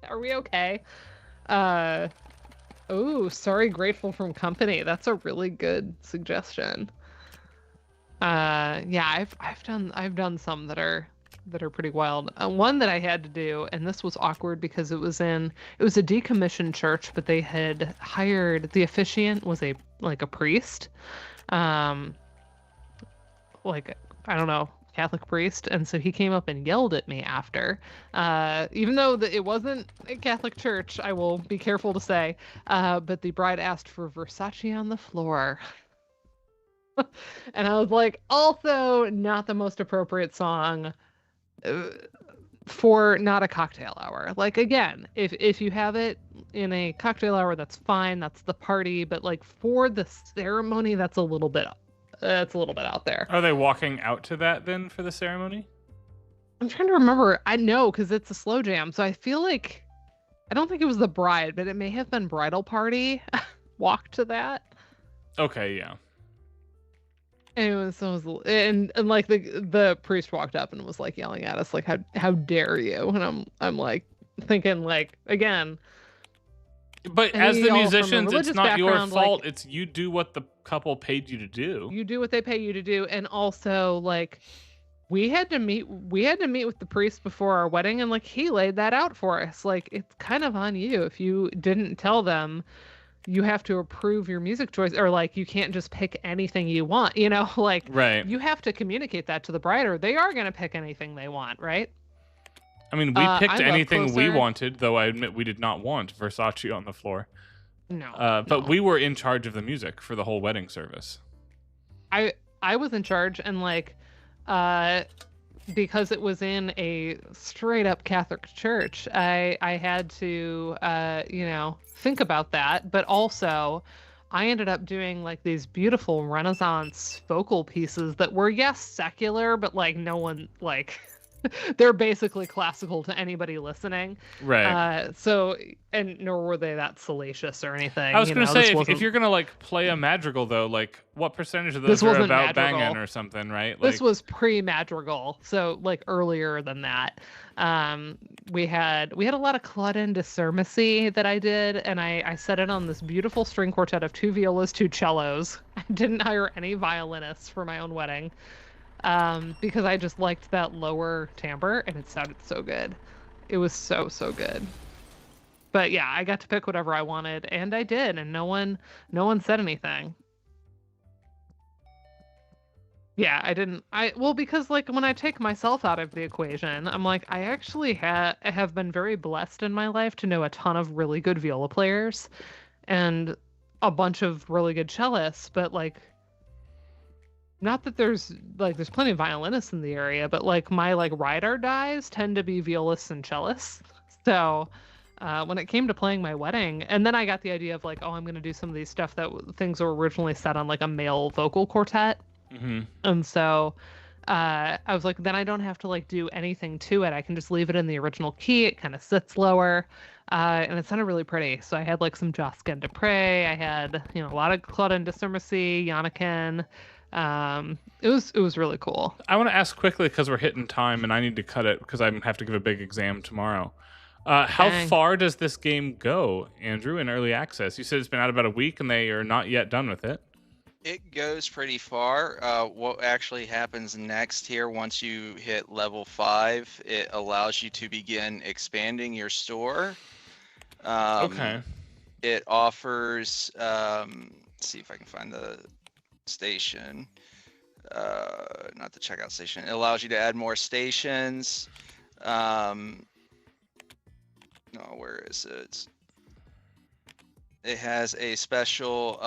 Are we okay? Oh, sorry, Grateful from Company. That's a really good suggestion. Yeah, I've done some that are pretty wild. One that I had to do, and this was awkward because it was a decommissioned church, but they had hired, the officiant was a priest, like, I don't know, Catholic priest, and so he came up and yelled at me after, even though it wasn't a Catholic church, I will be careful to say, but the bride asked for Versace on the floor. And I was like, also not the most appropriate song for not a cocktail hour. Like, again, if you have it in a cocktail hour, that's fine, that's the party, but like for the ceremony, that's a little bit out there. Are they walking out to that then for the ceremony? I'm trying to remember. I know, because it's a slow jam, so I feel like, I don't think it was the bride, but it may have been bridal party walk to that. Okay, yeah. Anyway, and like the priest walked up and was like yelling at us like, how dare you? And I'm like thinking, like, again, but as the musicians, it's not your fault. Like, it's you do what the couple paid you to do. You do what they pay you to do. And also, like, we had to meet with the priest before our wedding, and like he laid that out for us. Like, it's kind of on you if you didn't tell them you have to approve your music choice, or like you can't just pick anything you want, you know, like, right. You have to communicate that to the bride, or they are going to pick anything they want, right? I mean, we picked anything we wanted, though I admit we did not want Versace on the floor. No. But we were in charge of the music for the whole wedding service. I was in charge, and like, because it was in a straight up Catholic church, I had to, think about that. But also, I ended up doing like these beautiful Renaissance vocal pieces that were, yes, secular, but like no one, like, they're basically classical to anybody listening. Right. So, and nor were they that salacious or anything. I was going to say, if you're going to like play a madrigal, though, like what percentage of those are about banging or something, right? Like, this was pre-madrigal, so like earlier than that. We had a lot of Claudine de Sermacy that I did, and I set it on this beautiful string quartet of 2 violas, 2 cellos. I didn't hire any violinists for my own wedding. Because I just liked that lower timbre, and it sounded so good. It was so good. But yeah, I got to pick whatever I wanted, and I did, and no one said anything. Yeah, I didn't. Because like when I take myself out of the equation, I'm like, I actually have been very blessed in my life to know a ton of really good viola players, and a bunch of really good cellists, but like, Not that there's plenty of violinists in the area, but like my like ride or dies tend to be violists and cellists. So when it came to playing my wedding, and then I got the idea of like, oh, I'm gonna do some of these stuff that things were originally set on like a male vocal quartet, and so I was like, then I don't have to like do anything to it. I can just leave it in the original key. It kind of sits lower, and it sounded really pretty. So I had like some Josquin Dupre. I had a lot of Claudine de Sermacy, Yannick. It was really cool. I want to ask quickly because we're hitting time and I need to cut it because I have to give a big exam tomorrow. How far does this game go, Andrew, in early access? You said it's been out about a week and they are not yet done with it. It goes pretty far. What actually happens next here, once you hit level 5, it allows you to begin expanding your store. Okay. It offers, let's see if I can find the station. Not the checkout station. It allows you to add more stations. Where is it? It has a special,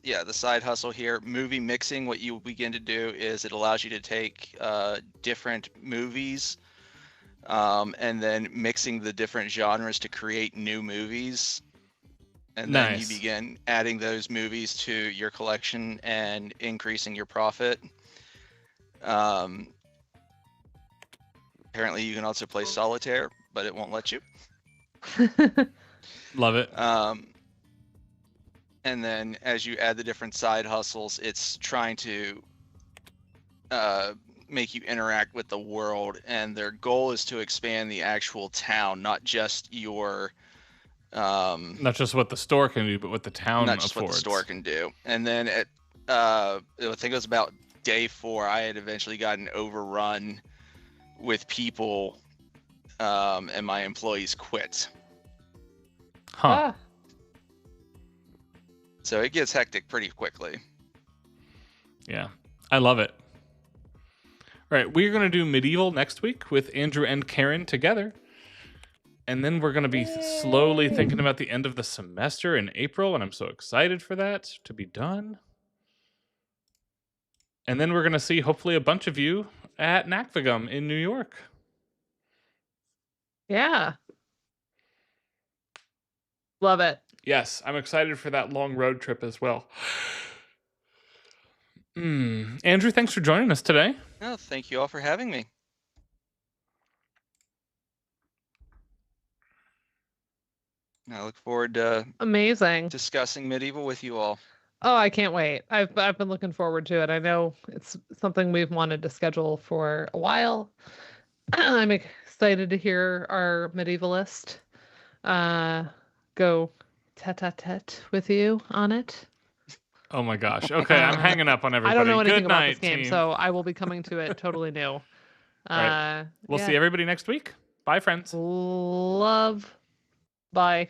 the side hustle here. Movie mixing. What you begin to do is it allows you to take different movies and then mixing the different genres to create new movies. And then you begin adding those movies to your collection and increasing your profit. Apparently you can also play solitaire, but it won't let you. Love it. And then as you add the different side hustles, it's trying to make you interact with the world, and their goal is to expand the actual town, not just your not just what the store can do, but what the town not just affords. What the store can do. And then I think it was about day 4, I had eventually gotten overrun with people, and my employees quit. Huh. So it gets hectic pretty quickly. Yeah, I love it. All right, we're going to do Medieval next week with Andrew and Karen together. And then we're going to be slowly thinking about the end of the semester in April, and I'm so excited for that to be done. And then we're going to see, hopefully, a bunch of you at NACVGM in New York. Yeah. Love it. Yes, I'm excited for that long road trip as well. Andrew, thanks for joining us today. Oh, thank you all for having me. I look forward to discussing Medieval with you all. Oh, I can't wait. I've been looking forward to it. I know it's something we've wanted to schedule for a while. I'm excited to hear our medievalist go tete-a-tete with you on it. Oh my gosh. Okay, I'm hanging up on everybody. I don't know anything Good about night, this game, team. so I will be coming to it totally new. Right. We'll see everybody next week. Bye, friends. Love. Bye.